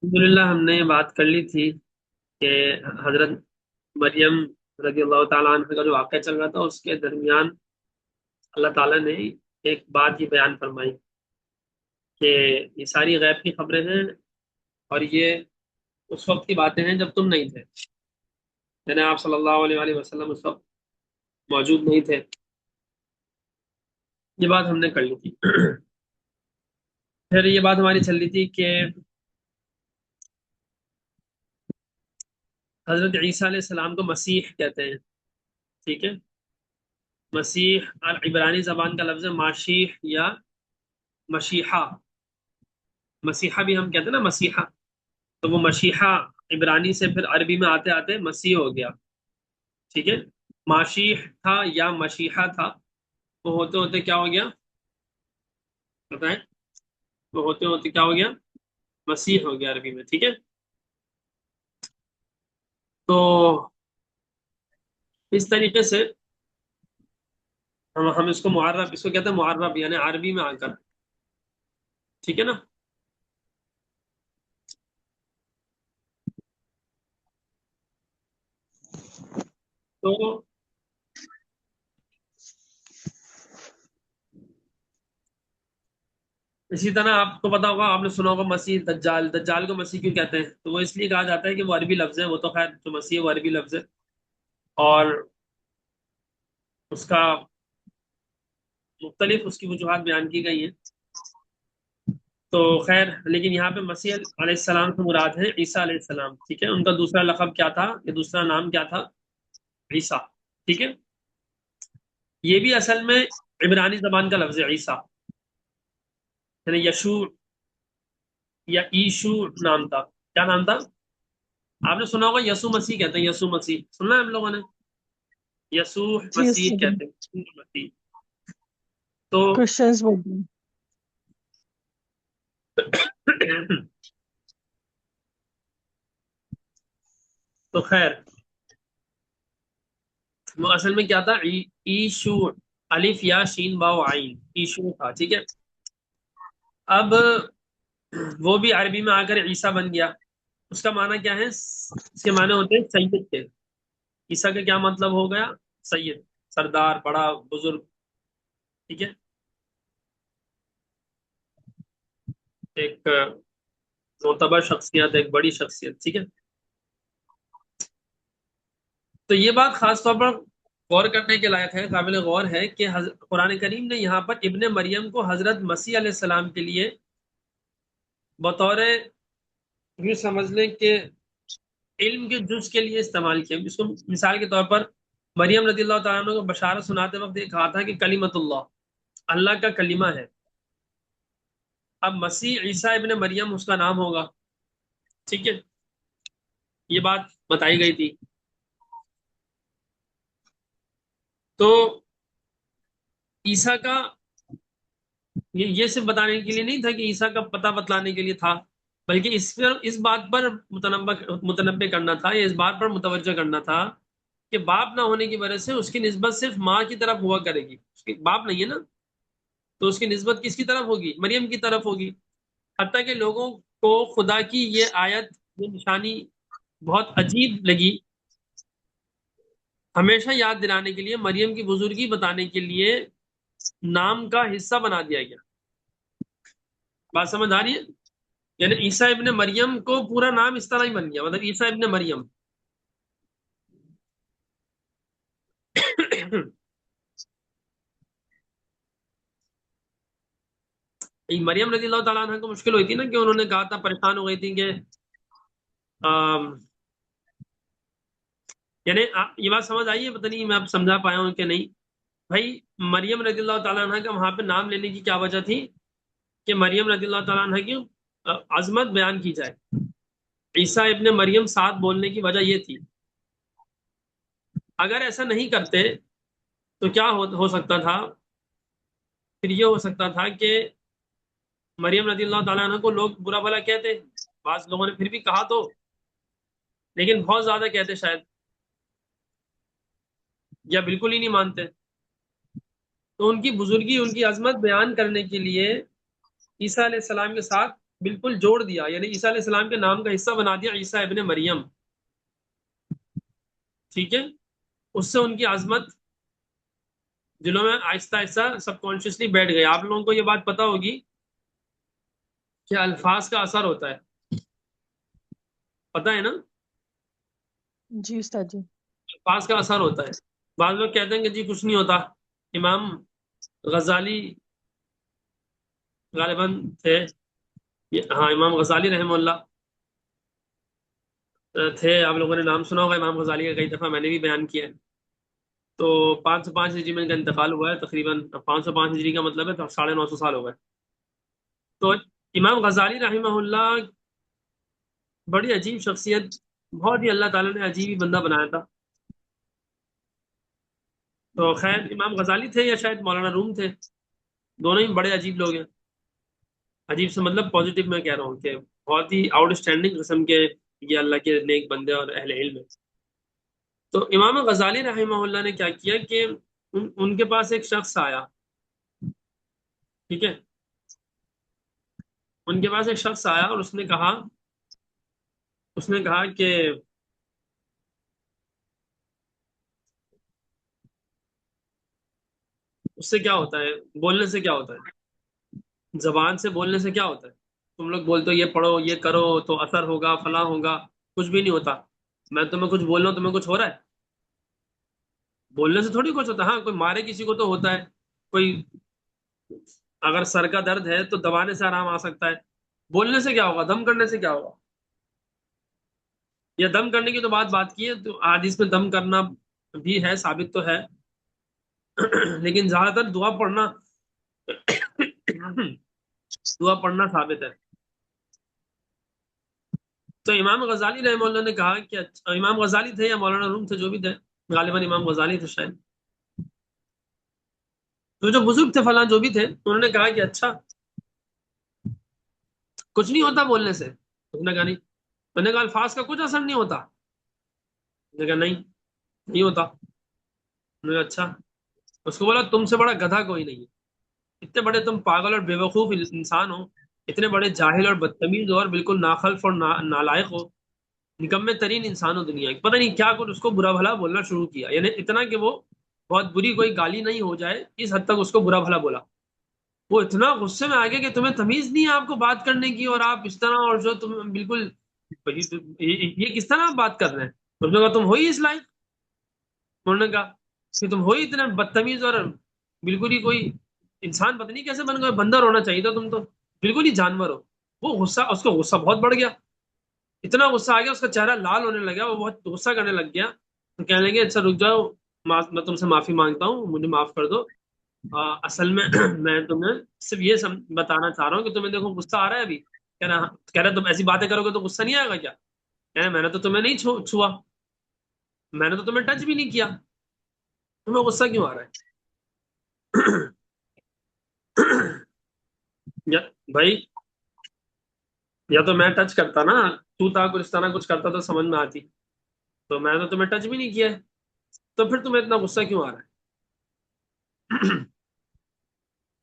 الحمدللہ ہم نے یہ بات کر لی تھی کہ حضرت مریم رضی اللہ تعالیٰ عنہ کا جو واقعہ چل رہا تھا اس کے درمیان اللہ تعالیٰ نے ایک بات یہ بیان فرمائی کہ یہ ساری غیب کی خبریں ہیں، اور یہ اس وقت کی باتیں ہیں جب تم نہیں تھے، یعنی آپ صلی اللہ علیہ وآلہ وسلم اس وقت موجود نہیں تھے۔ یہ بات ہم نے کر لی تھی۔ پھر یہ بات ہماری چل رہی تھی کہ حضرت عیسیٰ علیہ السلام کو مسیح کہتے ہیں، ٹھیک ہے؟ مسیح عبرانی زبان کا لفظ ہے ماشیح یا مشیحہ۔ مسیحا بھی ہم کہتے ہیں نا، مسیحا، تو وہ مشیحا عبرانی سے پھر عربی میں آتے آتے مسیح ہو گیا، ٹھیک ہے؟ ماشیح تھا یا مشیحا تھا، وہ ہوتے ہوتے کیا ہو گیا بتائیں؟ وہ ہوتے ہوتے کیا ہو گیا؟ مسیح ہو گیا عربی میں، ٹھیک ہے؟ تو اس طریقے سے ہم اس کو معرب، اس کو کہتے ہیں معرب، یعنی عربی میں آ کر، ٹھیک ہے نا؟ تو اسی طرح آپ کو پتا ہوگا، آپ نے سنا ہوگا مسیح دجال، دجال کو مسیح کیوں کہتے ہیں؟ تو وہ اس لیے کہا جاتا ہے کہ وہ عربی لفظ ہے، وہ تو خیر جو مسیح ہے وہ عربی لفظ ہے، اور اس کا مختلف اس کی وجوہات بیان کی گئی ہیں۔ تو خیر، لیکن یہاں پہ مسیح علیہ السلام سے مراد ہے عیسیٰ علیہ السلام، ٹھیک ہے؟ ان کا دوسرا لقب کیا تھا، یا دوسرا نام کیا تھا؟ عیسیٰ، ٹھیک ہے؟ یہ بھی اصل میں عبرانی زبان کا لفظ ہے عیسیٰ، یعنی یشوع یا ایشو نام تھا۔ کیا نام تھا؟ آپ نے سنا ہوگا یسوع مسیح کہتے ہیں، یسوع مسیح سننا ہے ہم لوگوں نے؟ یسوع جی مسیح استاد، کہتے ہیں، یسوع مسیح۔ تو کرسچنس بولتے ہیں۔ تو خیر، وہ اصل میں کیا تھا؟ ایشو، الف یا شین باو عین، ایشو تھا، ٹھیک ہے؟ اب وہ بھی عربی میں آ کر عیسیٰ بن گیا۔ اس کا معنی کیا ہے؟ اس کے معنی ہوتے ہیں سید کے۔ عیسیٰ کا کیا مطلب ہو گیا؟ سید، سردار، بڑا، بزرگ، ٹھیک ہے؟ ایک معتبر شخصیت، ایک بڑی شخصیت، ٹھیک ہے؟ تو یہ بات خاص طور پر غور کرنے کے لائق ہے، قابل غور ہے کہ قرآن کریم نے یہاں پر ابن مریم کو حضرت مسیح علیہ السلام کے لیے بطور، یوں سمجھ لیں کہ علم کے جز کے لیے استعمال کیا۔ اس کو مثال کے طور پر مریم رضی اللہ تعالیٰ عنہ کو بشارت سناتے وقت یہ کہا تھا کہ کلمت اللہ، اللہ کا کلمہ ہے۔ اب مسیح عیسیٰ ابن مریم اس کا نام ہوگا، ٹھیک ہے؟ یہ بات بتائی گئی تھی۔ تو عیسیٰ کا یہ صرف بتانے کے لیے نہیں تھا کہ عیسیٰ کا پتہ بتلانے کے لیے تھا، بلکہ اس بات پر متنبع کرنا تھا، یا اس بات پر متوجہ کرنا تھا کہ باپ نہ ہونے کی وجہ سے اس کی نسبت صرف ماں کی طرف ہوا کرے گی، اس کے باپ نہیں ہے نا، تو اس کی نسبت کس کی طرف ہوگی؟ مریم کی طرف ہوگی۔ حتیٰ کہ لوگوں کو خدا کی یہ آیت، یہ نشانی بہت عجیب لگی، ہمیشہ یاد دلانے کے لیے، مریم کی بزرگی بتانے کے لیے نام کا حصہ بنا دیا گیا۔ بات سمجھ آ رہی ہے؟ یعنی عیسیٰ ابن مریم کو پورا نام اس طرح ہی بن گیا، مطلب عیسیٰ ابن مریم۔ مریم رضی اللہ تعالیٰ عنہ کو مشکل ہوئی تھی نا، کہ انہوں نے کہا تھا، پریشان ہو گئی تھی کہ یعنی یہ بات سمجھ آئی ہے؟ پتہ نہیں میں اب سمجھا پایا ہوں کہ نہیں۔ بھائی مریم رضی اللہ تعالیٰ عنہ کا وہاں پہ نام لینے کی کیا وجہ تھی؟ کہ مریم رضی اللہ تعالیٰ عنہ کی عظمت بیان کی جائے۔ عیسیٰ ابن مریم ساتھ بولنے کی وجہ یہ تھی۔ اگر ایسا نہیں کرتے تو کیا ہو سکتا تھا؟ پھر یہ ہو سکتا تھا کہ مریم رضی اللہ تعالیٰ عنہ کو لوگ برا بھلا کہتے، بعض لوگوں نے پھر بھی کہا تو، لیکن بہت زیادہ کہتے شاید، یا بالکل ہی نہیں مانتے۔ تو ان کی بزرگی، ان کی عظمت بیان کرنے کے لیے عیسیٰ علیہ السلام کے ساتھ بالکل جوڑ دیا، یعنی عیسیٰ علیہ السلام کے نام کا حصہ بنا دیا عیسیٰ ابن مریم، ٹھیک ہے. اس سے ان کی عظمت دلوں میں آہستہ آہستہ سب کانشیسلی بیٹھ گئی. آپ لوگوں کو یہ بات پتا ہوگی کہ الفاظ کا اثر ہوتا ہے، پتہ ہے نا؟ جی استاد جی. الفاظ کا اثر ہوتا ہے. بعض لوگ کہتے ہیں کہ جی کچھ نہیں ہوتا. امام غزالی غالباً تھے، ہاں امام غزالی رحمہ اللہ تھے. آپ لوگوں نے نام سنا ہوگا امام غزالی کا، کئی دفعہ میں نے بھی بیان کیا ہے. تو 505 ہجری میں ان کا انتقال ہوا ہے تقریباً. 505 ہجری کا مطلب ہے تو 950 سال ہو گئے. تو امام غزالی رحمہ اللہ بڑی عجیب شخصیت، بہت ہی اللہ تعالیٰ نے عجیب ہی بندہ بنایا تھا. تو خیر امام غزالی تھے یا شاید مولانا روم تھے، دونوں ہی بڑے عجیب لوگ ہیں. عجیب سے مطلب پازیٹیو میں کہہ رہا ہوں کہ بہت ہی آؤٹ اسٹینڈنگ قسم کے یہ اللہ کے نیک بندے اور اہل علم ہیں. تو امام غزالی رحمہ اللہ نے کیا کیا کہ ان کے پاس ایک شخص آیا، ٹھیک ہے. ان کے پاس ایک شخص آیا اور اس نے کہا کہ اس سے کیا ہوتا ہے، بولنے سے کیا ہوتا ہے، زبان سے بولنے سے کیا ہوتا ہے. تم لوگ بولتے ہو یہ پڑھو یہ کرو تو اثر ہوگا فلاں ہوگا، کچھ بھی نہیں ہوتا. میں تمہیں کچھ بول رہا ہوں تمہیں کچھ ہو رہا ہے؟ بولنے سے تھوڑی کچھ ہوتا ہے. ہاں کوئی مارے کسی کو تو ہوتا ہے، کوئی اگر سر کا درد ہے تو دبانے سے آرام آ سکتا ہے. بولنے سے کیا ہوگا، دم کرنے سے کیا ہوگا. یا دم کرنے کی تو بات کی ہے تو حدیث میں دم کرنا بھی ہے، ثابت تو ہے. لیکن زیادہ تر دعا پڑھنا ثابت ہے. تو امام غزالی رحمہ اللہ نے کہا کہ امام غزالی تھے یا مولانا روم تھے جو بھی تھے، غالباً امام غزالی تھے شاید. تو جو بزرگ تھے فلاں جو بھی تھے انہوں نے کہا کہ اچھا کچھ نہیں ہوتا بولنے سے. اس نے کہا نہیں. میں نے کہا الفاظ کا کچھ اثر نہیں ہوتا. اس نے کہا نہیں نہیں ہوتا. میں نے کہا اچھا. اس کو بولا تم سے بڑا گدھا کوئی نہیں ہے. اتنے بڑے تم پاگل اور بے وقوف انسان ہو، اتنے بڑے جاہل اور بدتمیز ہو اور بالکل ناخلف اور نالائق ہو، نکمے ترین انسان ہو دنیا کی. پتہ نہیں کیا کچھ اس کو برا بھلا بولنا شروع کیا، یعنی اتنا کہ وہ بہت بری کوئی گالی نہیں ہو جائے اس حد تک اس کو برا بھلا بولا. وہ اتنا غصے میں آ گیا کہ تمہیں تمیز نہیں ہے آپ کو بات کرنے کی، اور آپ اس طرح، اور جو تم بالکل یہ کس طرح آپ بات کر رہے ہیں. اس نے کہا تم ہو ہی اس لائق. انہوں نے کہا کہ تم ہو ہی اتنا بدتمیز اور بالکل ہی کوئی انسان پتہ نہیں کیسے بن گئے، بندر ہونا چاہیے تھا تم تو، بالکل ہی جانور ہو. وہ غصہ، اس کو غصہ بہت بڑھ گیا، اتنا غصہ آ گیا اس کا چہرہ لال ہونے لگا، وہ بہت غصہ کرنے لگ گیا. تو کہنے لگے اچھا رک جاؤ، میں تم سے معافی مانگتا ہوں، مجھے معاف کر دو. اصل میں میں تمہیں صرف یہ بتانا چاہ رہا ہوں کہ تمہیں دیکھو غصہ آ رہا ہے ابھی. کہہ رہا تم ایسی باتیں کرو گے تو غصہ نہیں آئے گا کیا. کہہ رہے میں نے تو تمہیں نہیں چھوا، میں نے تو تمہیں ٹچ بھی نہیں کیا، تمہیں غصہ کیوں آ رہا ہے. بھائی یا تو میں ٹچ کرتا نا، تو تا کچھ اس طرح کچھ کرتا تو سمجھ میں آتی. تو میں نے تمہیں ٹچ بھی نہیں کیا ہے، تو پھر تمہیں اتنا غصہ کیوں آ رہا ہے.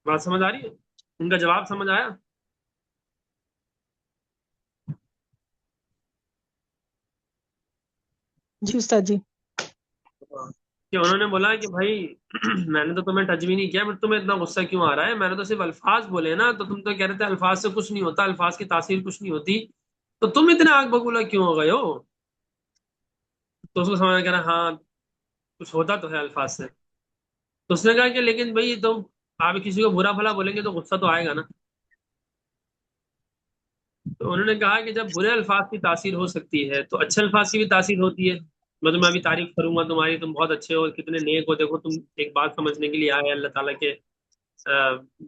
بات سمجھ آ رہی ہے؟ ان کا جواب سمجھ آیا؟ جی استاد جی. کہ انہوں نے بولا کہ بھائی میں نے تو تمہیں ٹچ بھی نہیں کیا، بٹ تمہیں اتنا غصہ کیوں آ رہا ہے. میں نے تو صرف الفاظ بولے نا، تو تم تو کہہ رہے تھے الفاظ سے کچھ نہیں ہوتا، الفاظ کی تاثیر کچھ نہیں ہوتی، تو تم اتنے آگ بگولا کیوں ہو گئے ہو. تو اس کو سمجھ میں کہہ رہا ہاں کچھ ہوتا تو ہے الفاظ سے. تو اس نے کہا کہ لیکن بھائی تم آپ کسی کو برا بھلا بولیں گے تو غصہ تو آئے گا نا. تو انہوں نے کہا کہ جب برے الفاظ کی تاثیر ہو سکتی ہے تو اچھے الفاظ کی بھی تاثیر ہوتی ہے. میں تمہیں ابھی تعریف کروں گا تمہاری، تم بہت اچھے ہو، کتنے نیک ہو. دیکھو تم ایک بات سمجھنے کے لیے آئے اللہ تعالیٰ کے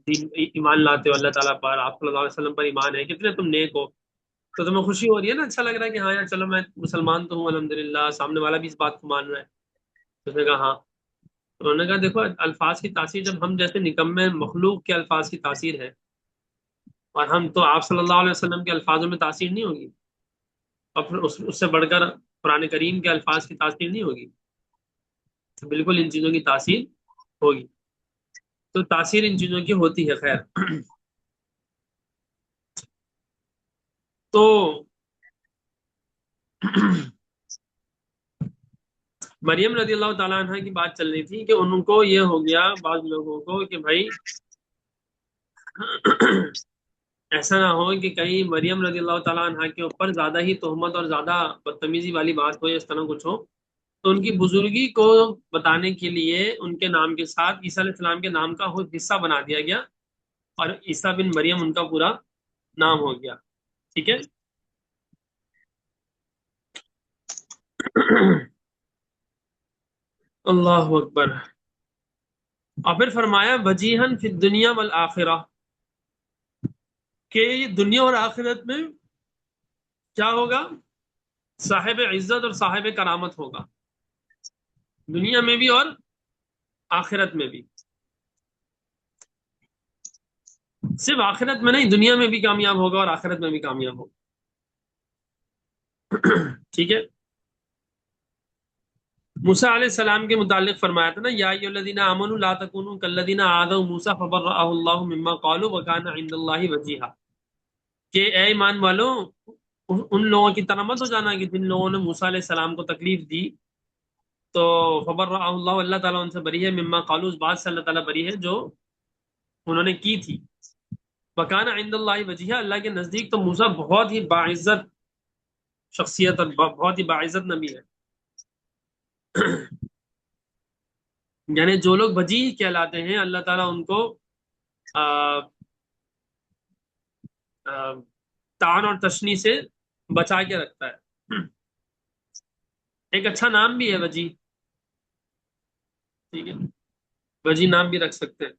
دین ایمان لاتے ہو، اللہ تعالیٰ پر، آپ صلی اللہ علیہ وسلم پر ایمان ہے، کتنے تم نیک ہو. تو تمہیں خوشی ہو رہی ہے نا، اچھا لگ رہا ہے کہ ہاں یار چلو میں مسلمان تو ہوں الحمدللہ، سامنے والا بھی اس بات کو مان رہا ہے. تو اس نے کہا ہاں. تو انہوں نے کہا دیکھو الفاظ کی تاثیر جب ہم جیسے نکمے مخلوق کے الفاظ کی تاثیر ہے، اور ہم تو آپ صلی اللہ علیہ وسلم کے الفاظوں میں تاثیر نہیں ہوگی، اور پھر اس سے بڑھ کر قرآن کریم کے الفاظ کی تاثیر نہیں ہوگی. تو بالکل ان چیزوں کی تاثیر ہوگی. تو تاثیر ان چیزوں کی ہوتی ہے. خیر تو مریم رضی اللہ تعالیٰ عنہ کی بات چل رہی تھی کہ ان کو یہ ہو گیا بعض لوگوں کو کہ بھائی ایسا نہ ہو کہ کہیں مریم رضی اللہ تعالیٰ عنہ کے اوپر زیادہ ہی تہمت اور زیادہ بدتمیزی والی بات ہو یا اس طرح کچھ ہو، تو ان کی بزرگی کو بتانے کے لیے ان کے نام کے ساتھ عیسیٰ علیہ السلام کے نام کا حصہ بنا دیا گیا، اور عیسیٰ بن مریم ان کا پورا نام ہو گیا. ٹھیک ہے. اللہ اکبر. اور پھر فرمایا وجیہن فی الدنیا والآخرہ، کہ یہ دنیا اور آخرت میں کیا ہوگا؟ صاحب عزت اور صاحب کرامت ہوگا، دنیا میں بھی اور آخرت میں بھی. صرف آخرت میں نہیں، دنیا میں بھی کامیاب ہوگا اور آخرت میں بھی کامیاب ہوگا. ٹھیک ہے. موسیٰ علیہ السلام کے متعلق فرمایا تھا نا، یا ایھا الذین آمنوا لا تکونوا کالذین آذوا موسیٰ فبرأہ اللہ مما قالوا وکان عند اللہ وجیہا، کہ اے ایمان والو ان لوگوں کی طرح مت ہو جانا کہ جن لوگوں نے موسیٰ علیہ السلام کو تکلیف دی، تو فبرأہ اللہ، اللہ تعالیٰ ان سے بری ہے، مما قالوا، اس بات سے اللہ تعالیٰ بری ہے جو انہوں نے کی تھی. وکان عند اللہ وجیہا، اللہ کے نزدیک تو موسیٰ بہت ہی باعزت شخصیت اور بہت ہی باعزت نبی ہے. یعنی جو لوگ وجیح کہلاتے ہیں اللہ تعالیٰ ان کو طعن اور تشنیع سے بچا کے رکھتا ہے. ایک اچھا نام بھی ہے وجیح. ٹھیک ہے، وجیح نام بھی رکھ سکتے ہیں.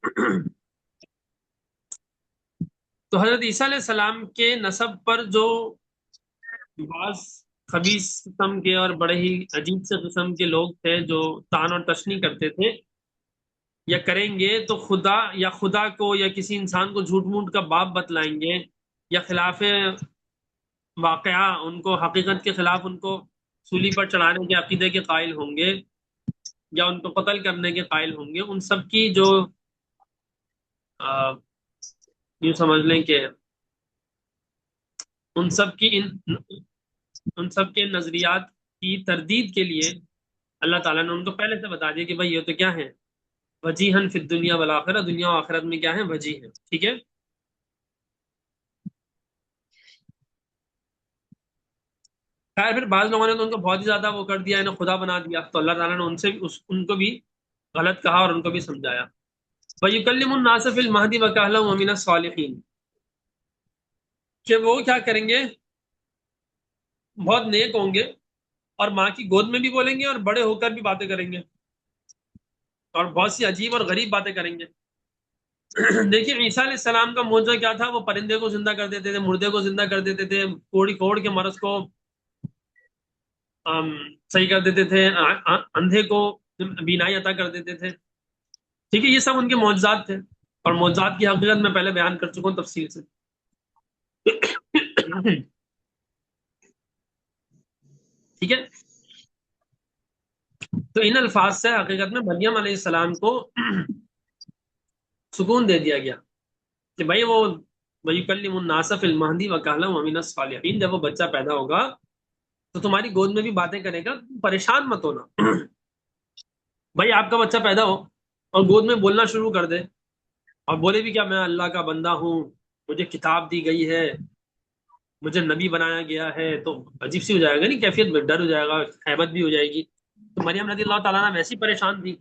تو حضرت عیسیٰ علیہ السلام کے نسب پر جو بعض خبیث قسم کے اور بڑے ہی عجیب سے قسم کے لوگ تھے جو طعن اور تشنیع کرتے تھے یا کریں گے، تو خدا یا خدا کو یا کسی انسان کو جھوٹ موٹ کا باپ بتلائیں گے، یا خلاف واقعہ ان کو، حقیقت کے خلاف ان کو سولی پر چڑھانے کے عقیدے کے قائل ہوں گے، یا ان کو قتل کرنے کے قائل ہوں گے. ان سب کی جو یوں سمجھ لیں کہ ان سب کے نظریات کی تردید کے لیے اللہ تعالیٰ نے ان کو پہلے سے بتا دیا کہ بھائی یہ تو کیا ہے، وجیہن فی الدنیا والآخرہ، دنیا و آخرت میں کیا ہے، وجیح ہے. ٹھیک ہے. خیر پھر بعض لوگوں نے تو ان کو بہت ہی زیادہ وہ کر دیا، انہیں خدا بنا دیا، تو اللہ تعالیٰ نے ان سے ان کو بھی غلط کہا اور ان کو بھی سمجھایا. وَيُكَلِّمُ النَّاسَ فِي الْمَهْدِ وَكَهْلًا وَمِنَ الصَّالِحِينَ، کہ وہ کیا کریں گے، بہت نیک ہوں گے اور ماں کی گود میں بھی بولیں گے اور بڑے ہو کر بھی باتیں کریں گے اور بہت سی عجیب اور غریب باتیں کریں گے. دیکھیے عیسیٰ علیہ السلام کا معجزہ کیا تھا، وہ پرندے کو زندہ کر دیتے تھے، مردے کو زندہ کر دیتے تھے، کوڑ کے مرض کو صحیح کر دیتے تھے، اندھے کو بینائی عطا کر دیتے تھے. ٹھیک ہے، یہ سب ان کے معجزات تھے، اور معجزات کی حقیقت میں پہلے بیان کر چکا ہوں تفصیل سے. ٹھیک ہے. تو ان الفاظ سے حقیقت میں مریم علیہ السلام کو سکون دے دیا گیا کہ بھائی وہ وَيُكَلِّمُ النَّاسَ فِي الْمَهْدِ وَكَهْلًا وَمِنَ الصَّالِحِينَ، جب وہ بچہ پیدا ہوگا تو تمہاری گود میں بھی باتیں کرے گا، پریشان مت ہونا. بھائی آپ کا بچہ پیدا ہو اور گود میں بولنا شروع کر دے اور بولے بھی کیا، میں اللہ کا بندہ ہوں، مجھے کتاب دی گئی ہے، مجھے نبی بنایا گیا ہے، تو عجیب سی ہو جائے گا نہیں، کیفیت میں ڈر ہو جائے گا، حیبت بھی ہو جائے گی. تو مریم رضی اللہ تعالیٰ عنہ ویسی پریشان تھی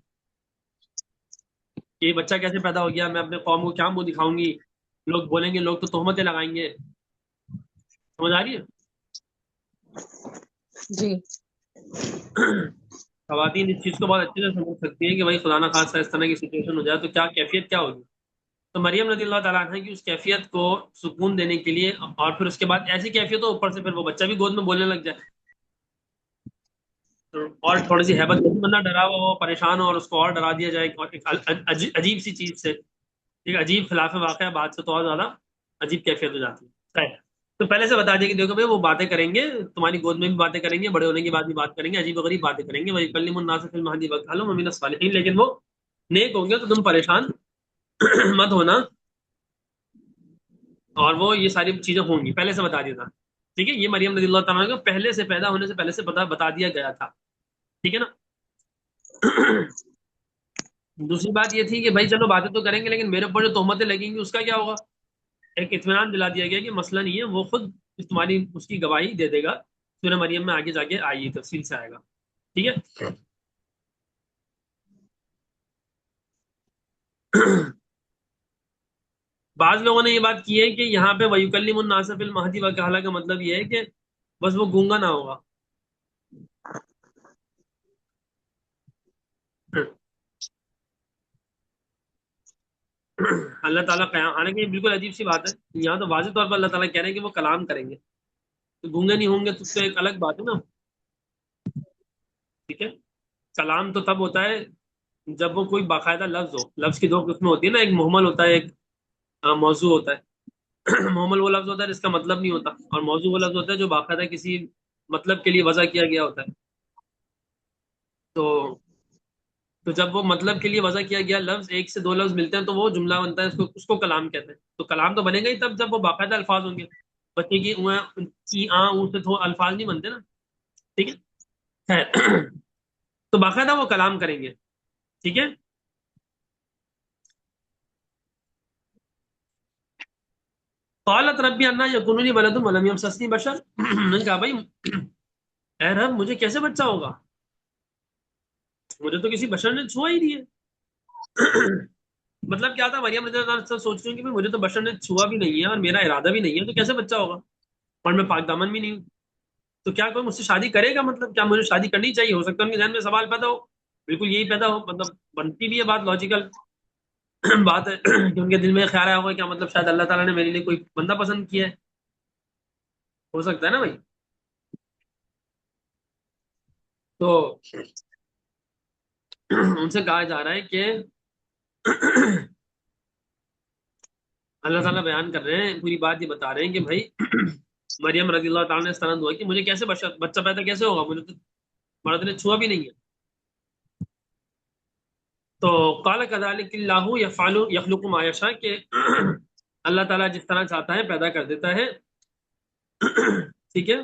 کہ یہ بچہ کیسے پیدا ہو گیا، میں اپنے قوم کو کیا منہ دکھاؤں گی، لوگ بولیں گے، لوگ تو تہمتیں لگائیں گے. سمجھ آ رہی ہے؟ جی خواتین اس چیز کو بہت اچھے سے سمجھ سکتی ہیں کہ بھائی خدا نہ خاصہ اس طرح کی سچویشن ہو جائے تو کیا کیفیت کیا ہوگی. تو مریم رضی اللہ تعالیٰ عنہ کی اس کیفیت کو سکون دینے کے لیے، اور پھر اس کے بعد ایسی کیفیت ہو اوپر سے پھر وہ بچہ بھی گود میں بولنے لگ جائے، اور تھوڑی سی ہیبت، بندہ ڈرا ہوا ہو، پریشان ہو، اور اس کو اور ڈرا دیا جائے ایک عجیب سی چیز سے، ایک عجیب خلاف واقعہ بات سے تو اور زیادہ عجیب کیفیت ہو جاتی ہے. تو پہلے سے بتا دیا کہ دیکھو بھائی وہ باتیں کریں گے، تمہاری گود میں بھی باتیں کریں گے، بڑے ہونے کے بعد بھی بات کریں گے، عجیب و غریب باتیں کریں گے. وَيُكَلِّمُ النَّاسَ فِي الْمَهْدِ وَكَهْلًا وَمِنَ الصَّالِحِينَ، لیکن وہ نیک ہوں گے تو تم پریشان مت ہونا، اور وہ یہ ساری چیزیں ہوں گی، پہلے سے بتا دیا تھا. ٹھیک ہے، یہ مریم رضی اللہ تعالیٰ کو پہلے سے، پیدا ہونے سے پہلے سے بتا دیا گیا تھا. ٹھیک ہے نا. دوسری بات یہ تھی کہ بھائی چلو باتیں تو کریں گے، لیکن میرے اوپر جو تہمتیں لگیں گی اس کا کیا ہوگا. ایک اطمینان دلا دیا گیا کہ مسئلہ نہیں ہے، وہ خود تمہاری اس کی گواہی دے دے گا. سورہ مریم میں آگے جا کے آئیے تفصیل سے آئے گا. ٹھیک ہے. بعض لوگوں نے یہ بات کی ہے کہ یہاں پہ وَيُكَلِّمُ النَّاسَ فِي الْمَهْدِ وَكَهْلًا کا مطلب یہ ہے کہ بس وہ گونگا نہ ہوگا. اللہ تعالیٰ قیام، حالانکہ یہ بالکل عجیب سی بات ہے. یہاں تو واضح طور پر اللہ تعالیٰ کہہ رہے ہیں کہ وہ کلام کریں گے، تو گونگے نہیں ہوں گے تو ایک الگ بات ہے نا. ٹھیک ہے. کلام تو تب ہوتا ہے جب وہ کوئی باقاعدہ لفظ ہو. لفظ کی دو قسمیں ہوتی ہے نا، ایک محمل ہوتا ہے، ایک موضوع ہوتا ہے. محمل وہ لفظ ہوتا ہے جس کا مطلب نہیں ہوتا، اور موضوع وہ لفظ ہوتا ہے جو باقاعدہ کسی مطلب کے لیے وضع کیا گیا ہوتا ہے. تو تو جب وہ مطلب کے لیے وضع کیا گیا لفظ، ایک سے دو لفظ ملتے ہیں تو وہ جملہ بنتا ہے، اس کو کلام کہتے ہیں. تو کلام تو بنے گا ہی تب جب وہ باقاعدہ الفاظ ہوں گے. بچے کی اون سے تو الفاظ نہیں بنتے نا. ٹھیک ہے. خیر. تو باقاعدہ وہ کلام کریں گے. ٹھیک ہے. قالت ربی انا یکون لی ولد ولم یمسسنی بشر. میں نے کہا بھائی اے رب مجھے کیسے بچہ ہوگا، مجھے تو کسی بشر نے چھوا ہی نہیں ہے. مطلب کیا تھا، مریم رضی اللہ عنہا سوچ رہی ہوں کہ مجھے تو بشر نے چھوا بھی نہیں ہے اور میرا ارادہ بھی نہیں ہے، تو کیسے بچہ ہوگا، اور میں پاک دامن بھی نہیں ہوں. تو کیا کوئی مجھ سے شادی کرے گا، مطلب کیا مجھے شادی کرنی چاہیے. ہو سکتا ہے ان کے ذہن میں سوال پیدا ہو. بالکل یہی پیدا ہو، مطلب بنتی بھی ہے بات، لاجیکل بات ہے کہ ان کے دل میں خیال آیا ہوگا کیا مطلب شاید اللہ تعالیٰ نے میرے لیے کوئی بندہ پسند کیا ہے. ہو سکتا ہے نا بھائی. تو ان سے کہا جا رہا ہے کہ اللہ تعالیٰ بیان کر رہے ہیں، پوری بات یہ بتا رہے ہیں کہ بھائی مریم رضی اللہ تعالیٰ نے استند ہوا کہ مجھے کیسے بچہ پیدا کیسے ہوگا، مجھے تو مرد نے چھوا بھی نہیں ہے. تو قال کذالک اللہ یفعل یخلق ما یشاء، کہ اللہ تعالیٰ جس طرح چاہتا ہے پیدا کر دیتا ہے. ٹھیک ہے.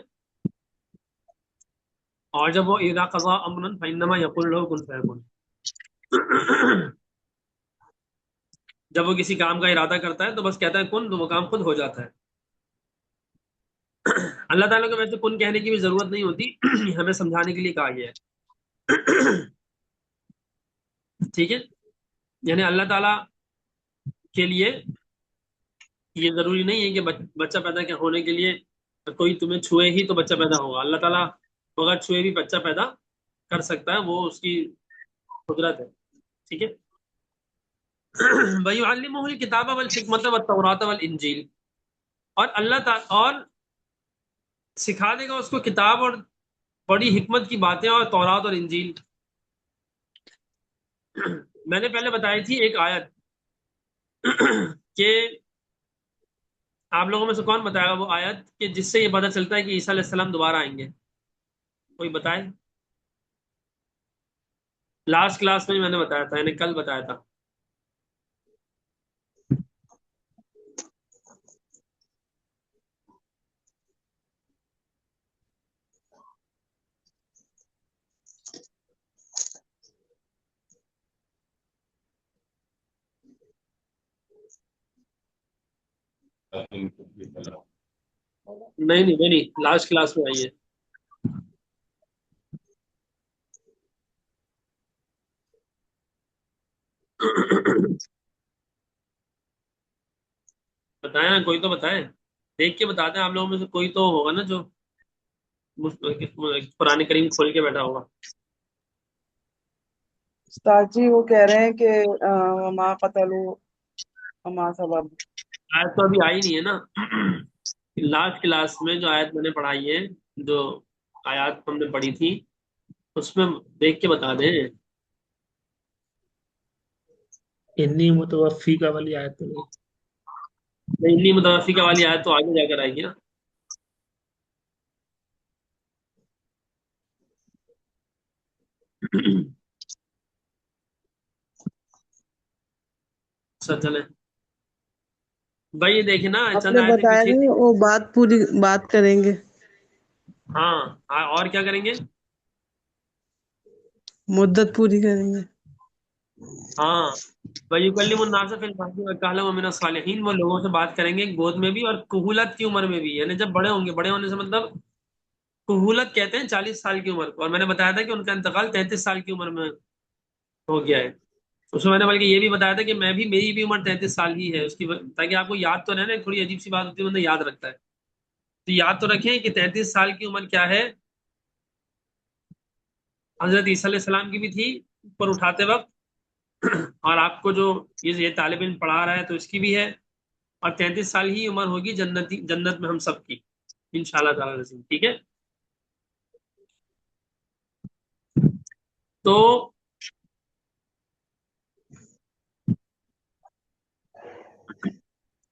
اور جب وہ اذا قضا امرا فانما یقول له کن فیکون، جب وہ کسی کام کا ارادہ کرتا ہے تو بس کہتا ہے کن، تو وہ کام خود ہو جاتا ہے. اللہ تعالیٰ کو ویسے کن کہنے کی بھی ضرورت نہیں ہوتی، ہمیں سمجھانے کے لیے کہا گیا ہے. ٹھیک ہے. یعنی اللہ تعالیٰ کے لیے یہ ضروری نہیں ہے کہ بچہ پیدا ہونے کے لیے کوئی تمہیں چھوئے ہی تو بچہ پیدا ہوگا. اللہ تعالیٰ بغیر چھوئے بھی بچہ پیدا کر سکتا ہے، وہ اس کی قدرت ہے. ٹھیک ہے. وَيُعَلِّمُهُ الْكِتَابَ وَالْحِكْمَةَ وَالتَّوْرَاةَ وَالْإِنْجِيلَ، اور اللہ تعالیٰ اور سکھا دے گا اس کو کتاب اور بڑی حکمت کی باتیں اور تورات اور انجیل. میں نے پہلے بتائی تھی ایک آیت کہ آپ لوگوں میں سے کون بتائے گا وہ آیت کہ جس سے یہ پتہ چلتا ہے کہ عیسیٰ علیہ السلام دوبارہ آئیں گے. کوئی بتائے. لاسٹ کلاس میں نے بتایا تھا، یعنی کل بتایا تھا. نہیں نہیں وہ نہیں، لاسٹ کلاس میں آئیے. بتائیں نا، کوئی تو بتائے، دیکھ کے بتاتے ہیں. آپ لوگوں میں سے کوئی تو ہوگا نا جو قرآن کریم کھول کے بیٹھا ہوگا. استاد جی وہ کہہ رہے ہیں کہ وما قتلوا وما سبب. آیت تو ابھی آئی نہیں ہے نا. لاسٹ کلاس میں جو آیت میں نے پڑھائی ہے، جو آیات ہم نے پڑھی تھی، اس میں دیکھ کے بتا دیں. انی متوفی کا والی آیت تو نہیں. انی متوفیقہ والی آیت تو آگے جا کر آئے گی نا. اچھا چلیں. بھائی یہ دیکھیں نا آپ چند نے آیتیں بتایا پیچھے نا وہ بات پوری بات کریں گے، ہاں اور کیا کریں گے؟ مدت پوری کریں گے۔ ہاں وَيُكَلِّمُ النَّاسَ فِي الْمَهْدِ وَكَهْلًا وَمِنَ الصَّالِحِينَ، وہ لوگوں سے بات کریں گے گود میں بھی اور کہولت کی عمر میں بھی، یعنی جب بڑے ہوں گے، بڑے ہونے سے مطلب کہولت کہتے ہیں 40 سال کی عمر کو، اور میں نے بتایا تھا کہ ان کا انتقال 33 سال کی عمر میں ہو گیا ہے۔ اس میں میں نے بلکہ یہ بھی بتایا تھا کہ میری بھی عمر 33 سال ہی ہے، اس کی تاکہ آپ کو یاد تو رہے نا، ایک تھوڑی عجیب سی بات ہوتی ہے بندہ یاد رکھتا ہے، تو یاد تو رکھیں کہ 33 سال کی عمر کیا ہے، حضرت عیسیٰ علیہ السلام کی بھی تھی اوپر اٹھاتے وقت، اور آپ کو جو یہ طالب علم پڑھا رہا ہے تو اس کی بھی ہے، اور 33 سال ہی عمر ہوگی جنت میں ہم سب کی انشاءاللہ تعالی نصیب، ٹھیک ہے؟ تو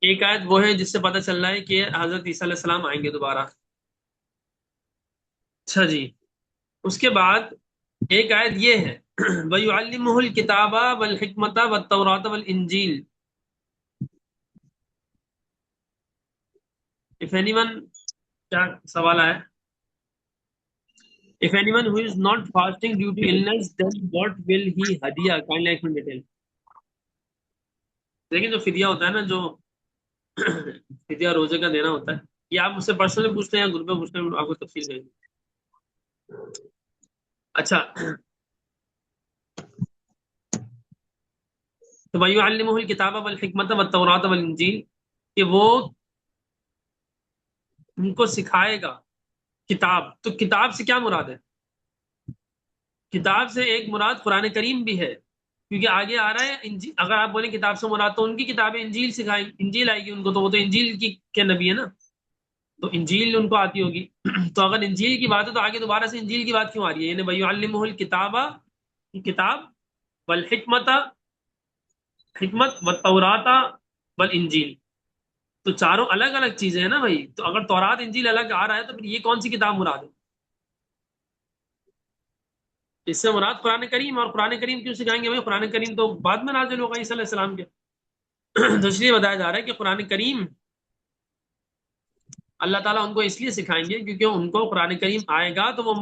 ایک آیت وہ ہے جس سے پتہ چل رہا ہے کہ حضرت عیسیٰ علیہ السلام آئیں گے دوبارہ۔ اچھا جی، اس کے بعد ایک آیت یہ ہے وَيُعَلِّمُهُ الْكِتَابَ وَالْحِكْمَةَ وَالتَّوْرَاةَ وَالْإِنْجِيلَ۔ If anyone کیا سوال ہے؟ If anyone who is not fasting due to illness, then what will he hadiyah? Kindly explain detail. لیکن جو فدیہ ہوتا ہے نا، جو فدیہ روزے کا دینا ہوتا ہے، یہ آپ مجھ سے پرسنلی پوچھتے ہیں یا گروپ میں پوچھتے ہیں، آپ کو تفصیل دیں گے۔ اچھا، تو وَيُعَلِّمُهُ الْكِتَابَ وَالْحِكْمَةَ وَالتَّوْرَاةَ وَالْإِنْجِيلَ، کہ وہ ان کو سکھائے گا کتاب۔ تو کتاب سے کیا مراد ہے؟ کتاب سے ایک مراد قرآن کریم بھی ہے، کیونکہ آگے آ رہا ہے اگر آپ بولیں کتاب سے مراد تو ان کی کتابیں انجیل سکھائیں، انجیل آئے گی ان کو، تو وہ تو انجیل کے نبی ہے نا، تو انجیل ان کو آتی ہوگی تو اگر انجیل کی بات ہے تو آگے دوبارہ سے انجیل کی بات کیوں آ رہی ہے؟ یعنی وَيُعَلِّمُهُ الْكِتَابَ، کتاب، والحکمت، حکمت، والتوراۃ والانجیل، تو چاروں الگ الگ چیزیں ہیں نا بھائی، تو اگر تورات انجیل الگ آ رہا ہے تو پھر یہ کون سی کتاب مراد ہے؟ اس سے مراد قرآن کریم، اور قرآن کریم کیوں سکھائیں گے بھائی؟ قرآن کریم تو بعد میں نازل ہوگا عیسیٰ علیہ السلام کے تو اس لیے بتایا جا رہا ہے کہ قرآن کریم اللہ تعالیٰ ان کو اس لیے سکھائیں گے کیونکہ ان کو قرآن کریم آئے گا تو وہ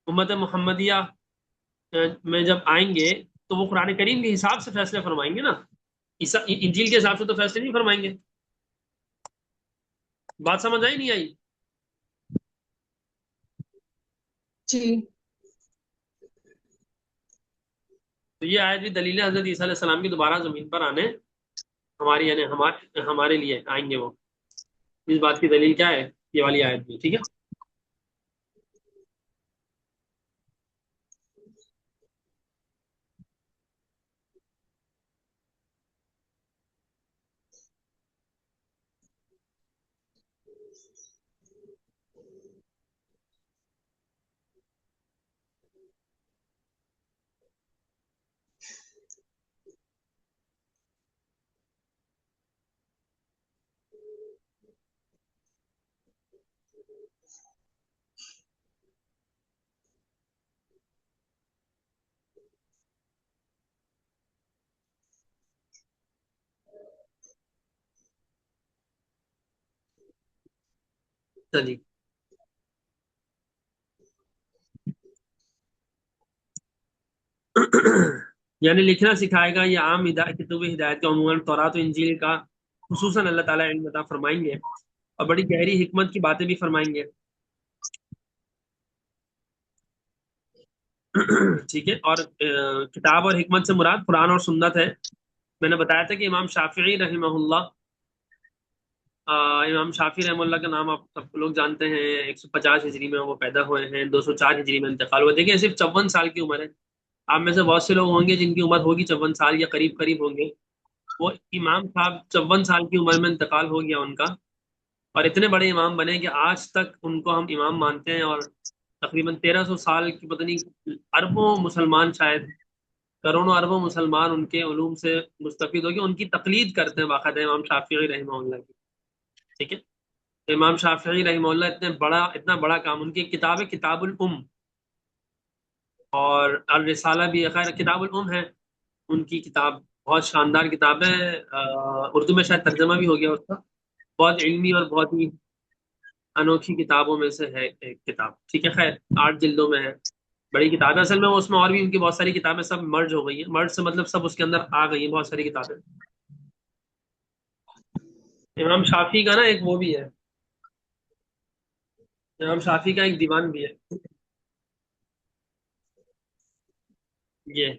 امت محمدیہ میں جب آئیں گے تو وہ قرآن کریم کے حساب سے فیصلے فرمائیں گے نا، انجیل کے حساب سے تو فیصلے نہیں فرمائیں گے۔ بات سمجھ آئی نہیں آئی؟ جی تو یہ آیت بھی دلیل ہے حضرت عیسیٰ علیہ السلام کی دوبارہ زمین پر آنے، ہماری یعنی ہمارے لیے آئیں گے وہ، اس بات کی دلیل کیا ہے؟ یہ والی آیت بھی، ٹھیک ہے؟ چلیے یعنی لکھنا سکھائے گا، یہ عام کتب ہدایت کا عموماً تورات و انجیل کا خصوصاً اللہ تعالیٰ علم عطا فرمائیں گے، اور بڑی گہری حکمت کی باتیں بھی فرمائیں گے ٹھیک ہے؟ اور کتاب اور حکمت سے مراد قرآن اور سنت ہے۔ میں نے بتایا تھا کہ امام شافعی رحمہ اللہ، امام شافعی رحمہ اللہ کا نام آپ سب لوگ جانتے ہیں، 150 ہجری میں وہ پیدا ہوئے ہیں، 204 ہجری میں انتقال ہوا۔ دیکھیں صرف 54 سال کی عمر ہے، آپ میں سے بہت سے لوگ ہوں گے جن کی عمر ہوگی 54 سال یا قریب قریب ہوں گے، وہ امام صاحب 54 سال کی عمر میں انتقال ہو گیا ان کا، اور اتنے بڑے امام بنے کہ آج تک ان کو ہم امام مانتے ہیں، اور تقریباً 1300 سال کی پتہ نہیں اربوں مسلمان، شاید کروڑوں اربوں مسلمان ان کے علوم سے مستفید ہو گئے، ان کی تقلید کرتے ہیں باقاعدہ امام شافعی رحمہ اللہ کی، ٹھیک ہے؟ تو امام شافعی رحمہ اللہ اتنا بڑا کام، ان کی کتاب ہے کتاب الام، اور الرسالہ بھی، خیر کتاب الام ہے ان کی کتاب، بہت شاندار کتاب ہے، اردو میں شاید ترجمہ بھی ہو گیا اس کا، بہت علمی اور بہت ہی انوکھی کتابوں میں سے ہے ایک کتاب، ٹھیک ہے، خیر 8 جلدوں میں ہے، بڑی کتاب ہے اصل میں، اس میں اور بھی ان کی بہت ساری کتابیں سب مرج ہو گئی ہیں، مرج سے مطلب سب اس کے اندر آ گئی ہیں بہت ساری کتابیں۔ امام شافی کا نا ایک وہ بھی ہے، امام شافی کا ایک دیوان بھی ہے، یہ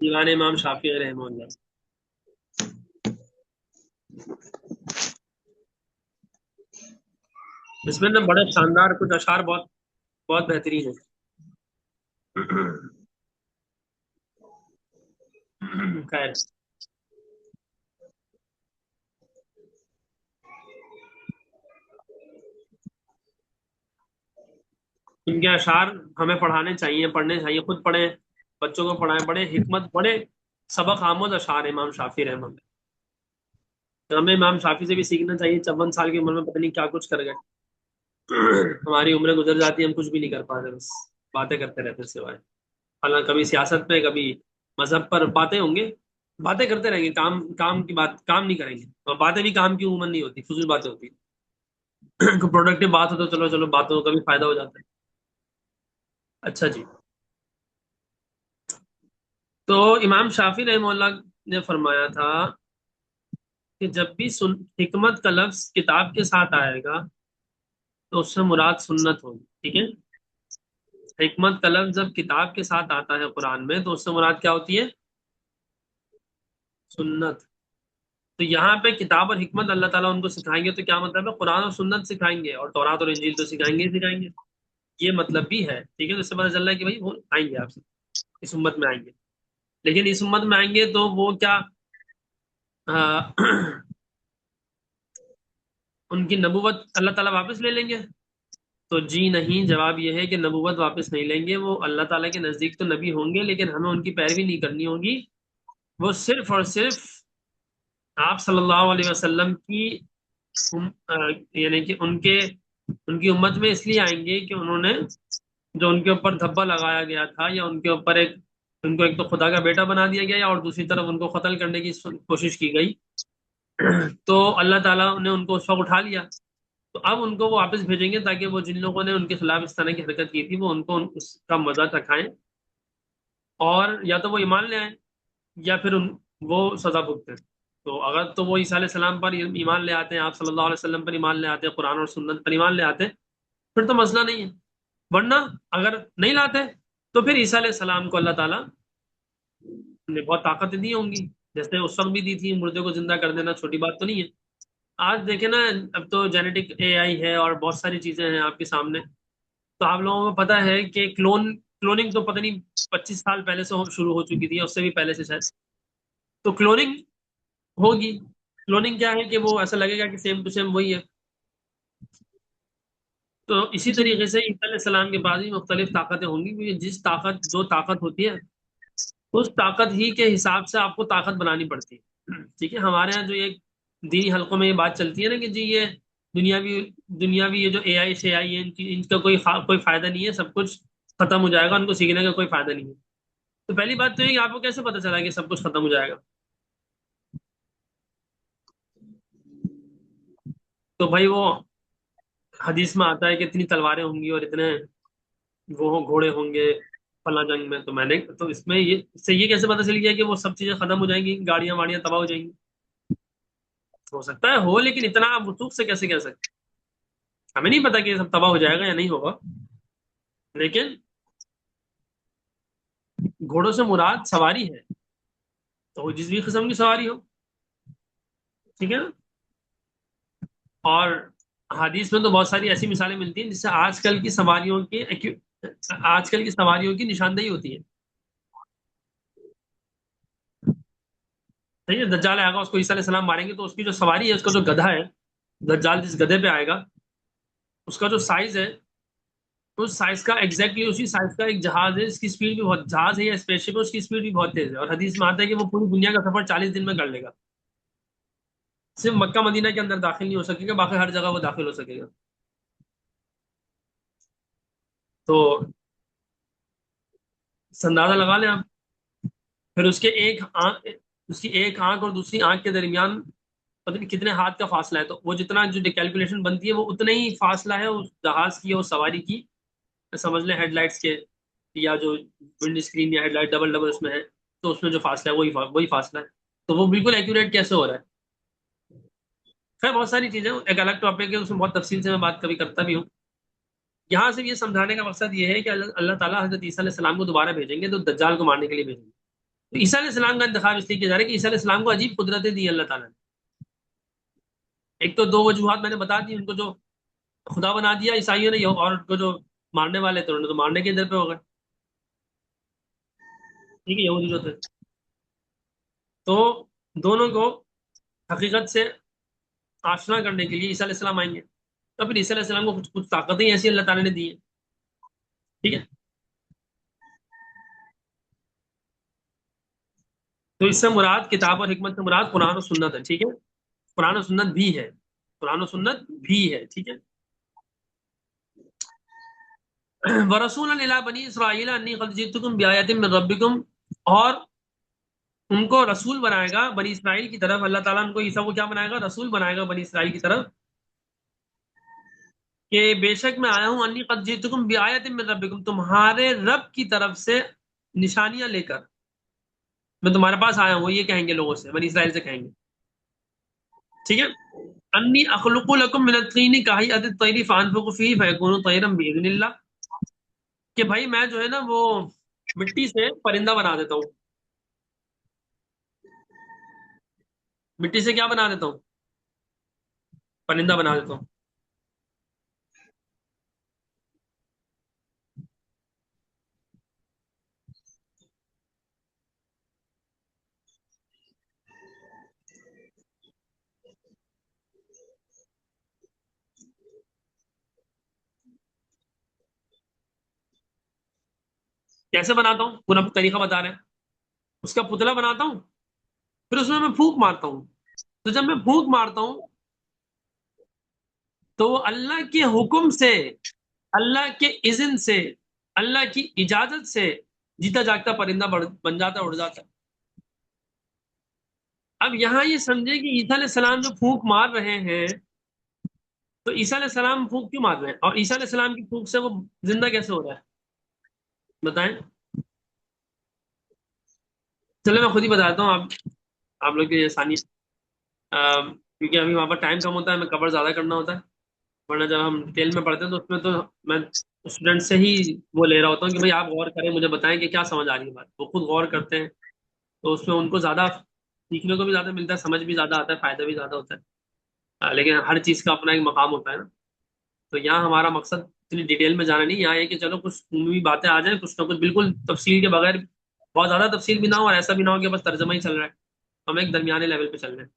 دیوان امام شافی رحمہ اللہ، اس میں نا بڑے شاندار کچھ اشعار بہت بہت بہترین ہیں۔ خیر، ان کے اشعار ہمیں پڑھانے چاہیے، پڑھنے چاہیے، خود پڑھیں، بچوں کو پڑھائیں، بڑے حکمت، بڑے سبق آموز اشعار ہیں امام شافی رحمہ اللہ۔ ہمیں امام شافی سے بھی سیکھنا چاہیے، 54 سال کی عمر میں پتہ نہیں کیا کچھ کر گئے، ہماری عمریں گزر جاتی ہیں، ہم کچھ بھی نہیں کر پاتے، بس باتیں کرتے رہتے ہیں سوائے، حالانکہ کبھی سیاست پہ، کبھی مذہب پر باتیں ہوں گے، باتیں کرتے رہیں گے، کام کی بات کام نہیں کریں گے، اور باتیں بھی کام کی عموماً نہیں ہوتی، فضول باتیں ہوتی ہیں۔ کوئی پروڈکٹیو بات ہو تو چلو چلو باتوں کا بھی فائدہ ہو جاتا ہے۔ اچھا جی، تو امام شافی رحمہ اللہ نے فرمایا تھا کہ جب بھی حکمت کا لفظ کتاب کے ساتھ آئے گا تو اس سے مراد سنت ہوگی، ٹھیک ہے، حکمت کا لفظ جب کتاب کے ساتھ آتا ہے قرآن میں تو اس سے مراد کیا ہوتی ہے؟ سنت۔ تو یہاں پہ کتاب اور حکمت اللہ تعالیٰ ان کو سکھائیں گے، تو کیا مطلب ہے؟ قرآن اور سنت سکھائیں گے، اور تورات اور انجیل تو سکھائیں گے ہی سکھائیں گے، یہ مطلب بھی ہے، ٹھیک ہے، تو اس سے پتہ چل رہا ہے کہ بھائی وہ آئیں گے آپ سے، اس امت میں آئیں گے، لیکن اس امت میں آئیں گے تو وہ کیا ان کی نبوت اللہ تعالیٰ واپس لے لیں گے؟ تو جی نہیں، جواب یہ ہے کہ نبوت واپس نہیں لیں گے، وہ اللہ تعالیٰ کے نزدیک تو نبی ہوں گے، لیکن ہمیں ان کی پیروی نہیں کرنی ہوگی، وہ صرف اور صرف آپ صلی اللہ علیہ وسلم کی یعنی کہ ان کی امت میں اس لیے آئیں گے کہ انہوں نے جو ان کے اوپر دھبا لگایا گیا تھا، یا ان کے اوپر ان کو ایک تو خدا کا بیٹا بنا دیا گیا، اور دوسری طرف ان کو قتل کرنے کی کوشش کی گئی، تو اللہ تعالیٰ نے ان کو اس وقت اٹھا لیا، تو اب ان کو وہ واپس بھیجیں گے تاکہ وہ جن لوگوں نے ان کے خلاف اس طرح کی حرکت کی تھی وہ ان کو اس کا مزہ چکھائیں، اور یا تو وہ ایمان لے آئیں یا پھر وہ سزا بھگتیں۔ تو اگر تو وہ عیسیٰ علیہ السلام پر ایمان لے آتے ہیں، آپ صلی اللہ علیہ وسلم پر ایمان لے آتے ہیں، قرآن اور سنت پر ایمان لے آتے ہیں، پھر تو مسئلہ نہیں ہے، ورنہ اگر نہیں لاتے تو پھر عیسیٰ علیہ السلام کو اللہ تعالیٰ نے بہت طاقتیں دی ہوں گی، جیسے اس وقت بھی دی تھی، مردے کو زندہ کر دینا چھوٹی بات تو نہیں ہے۔ آج دیکھیں نا، اب تو جینیٹک اے آئی ہے اور بہت ساری چیزیں ہیں آپ کے سامنے، تو آپ لوگوں کو پتہ ہے کہ کلوننگ تو پتہ نہیں 25 سال پہلے سے شروع ہو چکی تھی، اس سے بھی پہلے سے شاید، تو کلوننگ ہوگی، کلوننگ کیا ہے کہ وہ ایسا لگے گا کہ سیم ٹو سیم وہی ہے، تو اسی جی طریقے سے عیسیٰ علیہ السلام کے بعد بھی مختلف طاقتیں ہوں گی، کیونکہ جو طاقت ہوتی ہے اس طاقت ہی کے حساب سے آپ کو طاقت بنانی پڑتی ہے، ٹھیک ہے، ہمارے ہاں جو ایک دینی حلقوں میں یہ بات چلتی ہے نا کہ جی یہ دنیاوی دنیاوی یہ جو اے آئی سے آئی ہے ان کا کوئی فائدہ نہیں ہے، سب کچھ ختم ہو جائے گا، ان کو سیکھنے کا کوئی فائدہ نہیں ہے، تو پہلی بات تو یہ کہ آپ کو کیسے پتہ چلا کہ سب کچھ ختم ہو جائے گا؟ تو بھائی وہ حدیث میں آتا ہے کہ اتنی تلواریں ہوں گی اور اتنے وہ گھوڑے ہوں گے فلاں جنگ میں، تو میں نے تو اس سے یہ کیسے پتہ چل گیا کہ وہ سب چیزیں ختم ہو جائیں گی، گاڑیاں واڑیاں تباہ ہو جائیں گی؟ ہو سکتا ہے ہو، لیکن اتنا آپ وثوق سے کیسے کہہ سکتے؟ ہمیں نہیں پتا کہ یہ سب تباہ ہو جائے گا یا نہیں ہوگا، لیکن گھوڑوں سے مراد سواری ہے، تو وہ جس بھی قسم کی سواری ہو، ٹھیک ہے نا، اور حدیث میں تو بہت ساری ایسی مثالیں ملتی ہیں جس سے آج کل کی سواریوں کی نشاندہی ہوتی ہے، صحیح ہے، دجال آئے گا، اس کو عیسیٰ علیہ السلام ماریں گے، تو اس کی جو سواری ہے، اس کا جو گدھا ہے، دجال جس گدھے پہ آئے گا اس کا جو سائز ہے، اس سائز کا ایگزیکٹلی اسی سائز کا ایک جہاز ہے، اس کی سپیڈ بھی بہت، جہاز ہے یا اسپیس شپ ہے، اس کی سپیڈ بھی بہت تیز ہے، اور حدیث میں آتا ہے کہ وہ پوری دنیا کا سفر 40 دن میں کر لے گا، صرف مکہ مدینہ کے اندر داخل نہیں ہو سکے گا، باقی ہر جگہ وہ داخل ہو سکے گا، تو اندازہ لگا لیں آپ پھر اس کی ایک آنکھ اور دوسری آنکھ کے درمیان پتہ نہیں کتنے ہاتھ کا فاصلہ ہے، تو وہ جتنا جو کیلکولیشن بنتی ہے وہ اتنا ہی فاصلہ ہے اس جہاز کی اور سواری کی، سمجھ لیں ہیڈ لائٹس کے یا جو ونڈ اسکرین یا ہیڈ لائٹ ڈبل ڈبل اس میں ہے، تو اس میں جو فاصلہ ہے وہی فاصلہ ہے، تو وہ بالکل ایکوریٹ کیسے ہو رہا ہے؟ خیر بہت ساری چیزیں ایک الگ ٹاپک ہے، اس میں بہت تفصیل سے میں بات کبھی کرتا بھی ہوں. یہاں سے یہ سمجھانے کا مقصد یہ ہے کہ اللہ تعالیٰ حضرت عیسیٰ علیہ السلام کو دوبارہ بھیجیں گے تو دجال کو مارنے کے لیے بھیجیں گے. تو عیسیٰ علیہ السلام کا انتخاب اس لیے کیا جا رہا ہے کہ عیسیٰ علیہ السلام کو عجیب قدرتیں دی اللہ تعالیٰ نے. ایک تو دو وجوہات میں نے بتا دی، ان کو جو خدا بنا دیا عیسائیوں نے، اور ان کو جو مارنے والے تھے انہوں نے تو مارنے کے ادھر پہ ہو گئے، ٹھیک ہے، یہودی جو تھے. تو دونوں کو حقیقت سے آشنا کرنے کے لیے عیسیٰ علیہ السلام آئیں گے، تو پھر عیسیٰ علیہ السلام کو کچھ طاقتیں ایسی اللہ تعالیٰ نے دی ہیں. ٹھیک ہے، تو اس سے مراد کتاب اور حکمت سے مراد قرآن و سنت ہے. ٹھیک ہے، قرآن و سنت بھی ہے، قرآن و سنت بھی ہے. ٹھیک ہے، ورسول الی بنی اسرائیل انی قد جئتکم بآیۃ من ربکم، اور ان کو رسول بنائے گا بنی اسرائیل کی طرف. اللہ تعالیٰ ان کو عیسیٰ کو کیا بنائے گا؟ رسول بنائے گا بنی اسرائیل کی طرف، کہ بے شک میں آیا ہوں انی قد جئتکم بآیۃ من ربکم، تمہارے رب کی طرف سے نشانیاں لے کر میں تمہارے پاس آیا ہوں. وہ یہ کہیں گے لوگوں سے، بنی اسرائیل سے کہیں گے. ٹھیک ہے، انی اخلق لکم من الطین کہیئۃ الطیر فانفخ فیہ فیکون طیرا باذن اللہ، کہ بھائی میں جو ہے نا وہ مٹی سے پرندہ بنا دیتا ہوں. مٹی سے کیا بنا دیتا ہوں؟ پرندہ بنا دیتا ہوں. کیسے بناتا ہوں؟ پورا طریقہ بتا رہے ہیں. اس کا پتلا بناتا ہوں، پھر اس میں پھونک مارتا ہوں. تو جب میں پھونک مارتا ہوں تو وہ اللہ کے حکم سے، اللہ کے اذن سے، اللہ کی اجازت سے جیتا جاگتا پرندہ بن جاتا ہے، اڑ جاتا ہے. اب یہاں یہ سمجھے کہ عیسیٰ علیہ السلام جو پھونک مار رہے ہیں، تو عیسیٰ علیہ السلام پھونک کیوں مار رہے ہیں؟ اور عیسیٰ علیہ السلام کی پھونک سے وہ زندہ کیسے ہو رہا ہے؟ بتائیں. چلے میں خود ہی بتاتا ہوں، آپ لوگ کی آسانی، کیونکہ ابھی وہاں پر ٹائم کم ہوتا ہے، میں کور زیادہ کرنا ہوتا ہے. ورنہ جب ہم ڈیٹیل میں پڑھتے ہیں تو اس میں تو میں اسٹوڈنٹ سے ہی وہ لے رہا ہوتا ہوں کہ بھائی آپ غور کریں، مجھے بتائیں کہ کیا سمجھ آ رہی ہے بات. وہ خود غور کرتے ہیں تو اس میں ان کو زیادہ سیکھنے کو بھی زیادہ ملتا ہے، سمجھ بھی زیادہ آتا ہے، فائدہ بھی زیادہ ہوتا ہے. لیکن ہر چیز کا اپنا ایک مقام ہوتا ہے نا. تو یہاں ہمارا مقصد اتنی ڈیٹیل میں جانا نہیں، یہاں ہے کہ چلو کچھ عمومی باتیں آ جائیں، کچھ نہ کچھ بالکل تفصیل کے بغیر، بہت زیادہ تفصیل بھی نہ ہو اور ایسا بھی نہ ہو کہ بس ترجمہ ہی چل رہا ہے. ہم ایک درمیانے لیول پہ چل رہے ہیں.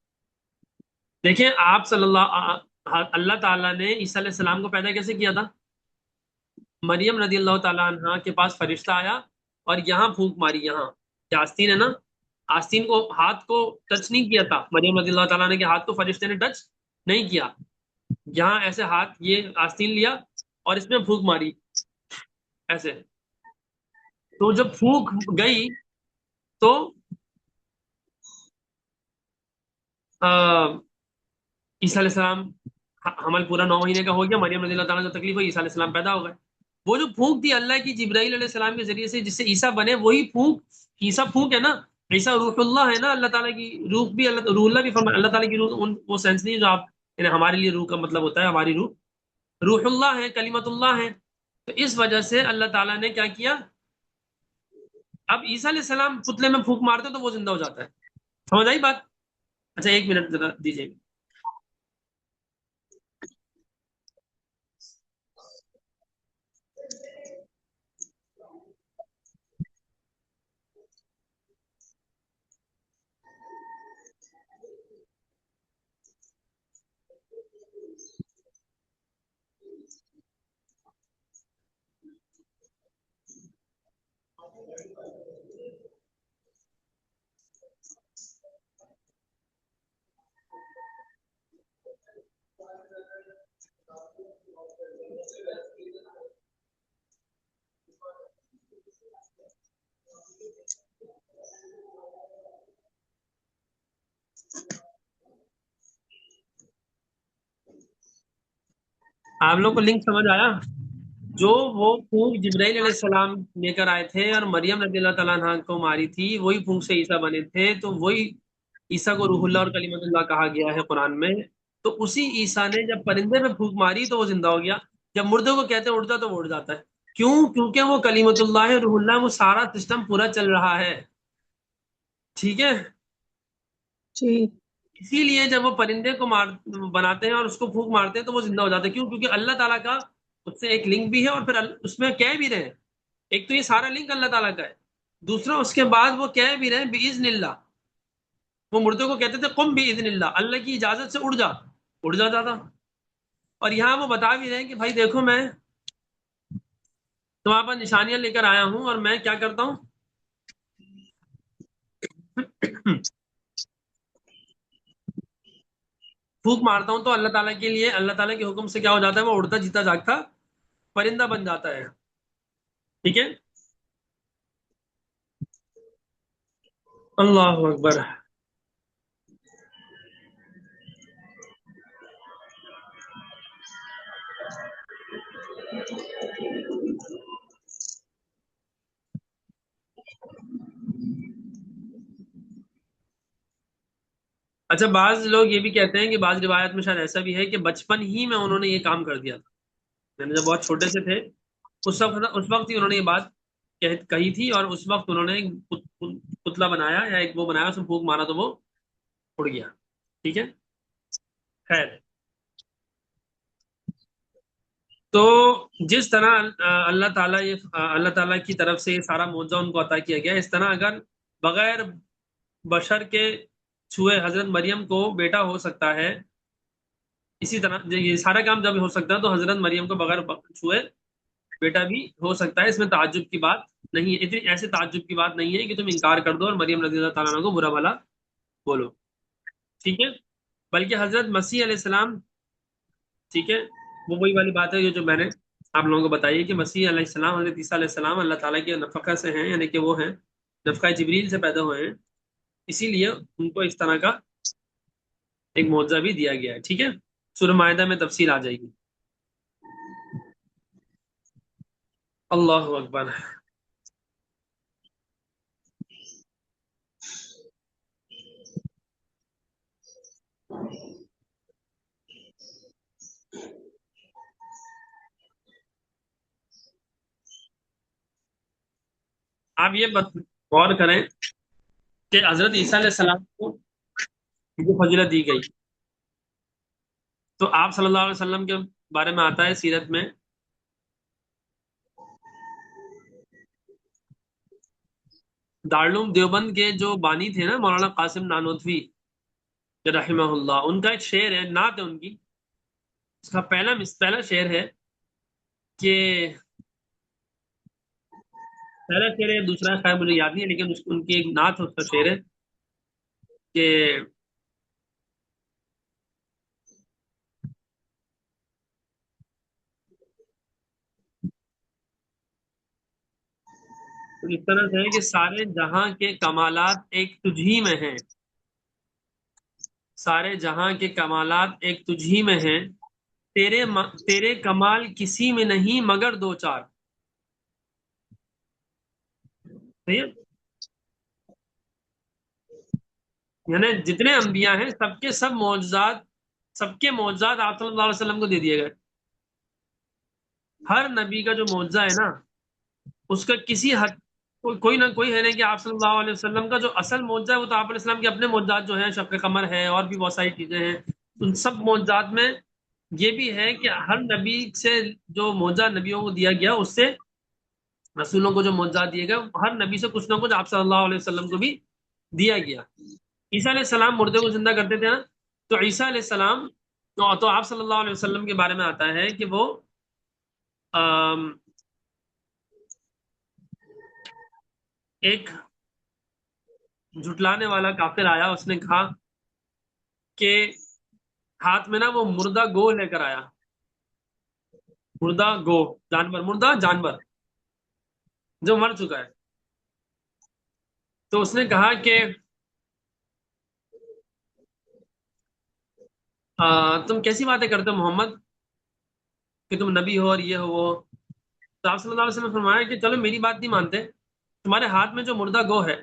دیکھیں آپ اللہ تعالیٰ نے عیسیٰ علیہ السلام کو پیدا کیسے کیا تھا؟ مریم رضی اللہ تعالیٰ عنہ کے پاس فرشتہ آیا اور یہاں پھونک ماری، یہاں کیا آستین ہے نا، آستین کو، ہاتھ کو ٹچ نہیں کیا تھا مریم رضی اللہ تعالیٰ عنہ کے ہاتھ کو فرشتے نے ٹچ نہیں کیا. یہاں ایسے ہاتھ، یہ آستین لیا اور اس میں پھونک ماری ایسے. تو جب پھونک گئی تو عیسیٰ علیہ السلام، حمل پورا 9 مہینے کا ہو گیا، مریم رضی اللہ تعالیٰ کو تکلیف ہوئی، عیسیٰ علیہ السلام پیدا ہو گئے. وہ جو پھونک تھی اللہ کی جبرائیل علیہ السلام کے ذریعے سے جس سے عیسیٰ بنے، وہی پھونک، عیسیٰ پھونک ہے نا، عیسیٰ روح اللہ ہے نا، اللہ تعالیٰ کی روح بھی، روح اللہ بھی فرما، اللہ تعالیٰ کی روح وہ سینس نہیں جو آپ، یعنی ہمارے لیے روح کا مطلب ہوتا ہے ہماری روح، روح اللہ ہے، کلمت اللہ ہے. تو اس وجہ سے اللہ تعالیٰ نے کیا کیا، اب عیسیٰ علیہ السلام پتلے میں پھونک مارتے تو وہ زندہ ہو جاتا ہے. سمجھ آئی بات؟ اچھا ایک منٹ ذرا دیجیے. آپ لوگ کو لنک سمجھ آیا؟ جو وہ پھونک جبرائیل علیہ السلام لے کر آئے تھے اور مریم رضی اللہ تعالیٰ عنہا کو ماری تھی، وہی پھونک سے عیسیٰ بنے تھے، تو وہی عیسیٰ کو روح اللہ اور کلمت اللہ کہا گیا ہے قرآن میں۔ تو اسی عیسیٰ نے جب پرندے پہ پھونک ماری تو وہ زندہ ہو گیا، جب مردے کو کہتے ہیں اڑ جا تو وہ اڑ جاتا ہے۔ کیوں؟ کیونکہ وہ کلمت اللہ ہے، روح اللہ، وہ سارا سسٹم پورا چل رہا ہے، ٹھیک ہے؟ جی اسی لیے جب وہ پرندے کو بناتے ہیں اور اس کو پھونک مارتے ہیں تو وہ زندہ ہو جاتے ہیں۔ کیوں؟ کیونکہ اللہ تعالیٰ کا اس سے ایک لنک بھی ہے، اور پھر اس میں کہہ بھی رہے ہیں، ایک تو یہ سارا لنک اللہ تعالیٰ کا ہے، دوسرا اس کے بعد وہ کہہ بھی رہے ہیں بِإِذْنِ اللہ۔ وہ مردے کو کہتے تھے قم بِإِذْنِ اللہ، اللہ کی اجازت سے اڑ جا، اڑ جاتا تھا۔ اور یہاں وہ بتا بھی رہے ہیں کہ بھائی دیکھو میں تمہارے پاس نشانیاں لے کر آیا ہوں، اور میں کیا کرتا ہوں، پھونک مارتا ہوں تو اللہ تعالیٰ کے لیے، اللہ تعالیٰ کے حکم سے کیا ہو جاتا ہے، وہ اڑتا جیتا جاگتا پرندہ بن جاتا ہے، ٹھیک ہے؟ اللہ اکبر۔ اچھا، بعض لوگ یہ بھی کہتے ہیں کہ بعض روایت میں شاید ایسا بھی ہے کہ بچپن ہی میں انہوں نے یہ کام کر دیا تھا، میں نے جب بہت چھوٹے سے تھے اس وقت ہی انہوں نے یہ بات کہی تھی، اور اس وقت انہوں نے ایک پتلا بنایا یا ایک وہ بنایا، اس میں پھونک مارا تو وہ اڑ گیا، ٹھیک ہے؟ خیر، تو جس طرح اللہ تعالیٰ کی طرف سے یہ سارا معجزہ ان کو عطا کیا گیا، اس طرح اگر بغیر بشر کے چھوئے حضرت مریم کو بیٹا ہو سکتا ہے، اسی طرح یہ سارا کام جب ہو سکتا ہے تو حضرت مریم کو بغیر چھوئے بیٹا بھی ہو سکتا ہے، اس میں تعجب کی بات نہیں ہے، اتنی ایسے تعجب کی بات نہیں ہے کہ تم انکار کر دو اور مریم رضی اللہ تعالیٰ عنہ کو برا بھلا بولو، ٹھیک ہے؟ بلکہ حضرت مسیح علیہ السلام، ٹھیک ہے، وہ وہی والی بات ہے جو میں نے آپ لوگوں کو بتائی ہے کہ مسیح علیہ السلام، حضرت عیسیٰ علیہ السلام اللہ تعالیٰ کے نفقہ سے ہیں، یعنی کہ وہ ہیں نفقہ جبریل سے پیدا ہوئے ہیں، اسی لیے ان کو اس طرح کا ایک معجزہ بھی دیا گیا ہے، ٹھیک ہے؟ سورہ مائدہ میں تفصیل آ جائے گی۔ اللہ اکبر۔ آپ یہ غور کریں کہ حضرت عیسیٰ علیہ السلام کو جو فضیلت دی گئی، تو آپ صلی اللہ علیہ وسلم کے بارے میں آتا ہے سیرت میں، دارالعلوم دیوبند کے جو بانی تھے نا مولانا قاسم نانوتوی رحمہ اللہ، ان کا ایک شعر ہے، نعت ہے ان کی، اس کا پہلا شعر ہے کہ پہلا شعر ہے، دوسرا خیر مجھے یاد نہیں ہے، لیکن ان کی ایک نعت ہے، اس کا شعر ہے کہ اس طرح سے ہے کہ سارے جہاں کے کمالات ایک تجھی میں ہیں، سارے جہاں کے کمالات ایک تجھی میں ہیں، تیرے کمال کسی میں نہیں مگر دو چار، صحیح ہے؟ یعنی جتنے انبیاء ہیں سب کے سب معجزات، سب کے معجزات آپ صلی اللہ علیہ وسلم کو دے دیے گئے۔ ہر نبی کا جو معجزہ ہے نا، اس کا کسی حد کوئی نہ کوئی ہے، نہیں کہ آپ صلی اللہ علیہ وسلم کا جو اصل معجزہ ہے وہ تو آپ علیہ السلام کے اپنے معجزات جو ہیں، شق قمر ہے اور بھی بہت ساری چیزیں ہیں، ان سب معجزات میں یہ بھی ہے کہ ہر نبی سے جو معجزہ نبیوں کو دیا گیا، اس سے رسولوں کو جو معجزات دیے گئے، ہر نبی سے کچھ نہ کچھ آپ صلی اللہ علیہ وسلم کو بھی دیا گیا۔ عیسیٰ علیہ السلام مردے کو زندہ کرتے تھے نا، تو عیسیٰ علیہ السلام تو آپ صلی اللہ علیہ وسلم کے بارے میں آتا ہے کہ وہ ایک جھٹلانے والا کافر آیا، اس نے کہا کہ ہاتھ میں نا وہ مردہ گو لے کر آیا، مردہ گو، جانور، مردہ جانور جو مر چکا ہے، تو اس نے کہا کہ تم کیسی باتیں کرتے ہو محمد، کہ تم نبی ہو اور یہ ہو وہ ہو۔ تو آپ صلی اللہ علیہ وسلم نے فرمایا کہ چلو میری بات نہیں مانتے، تمہارے ہاتھ میں جو مردہ گو ہے،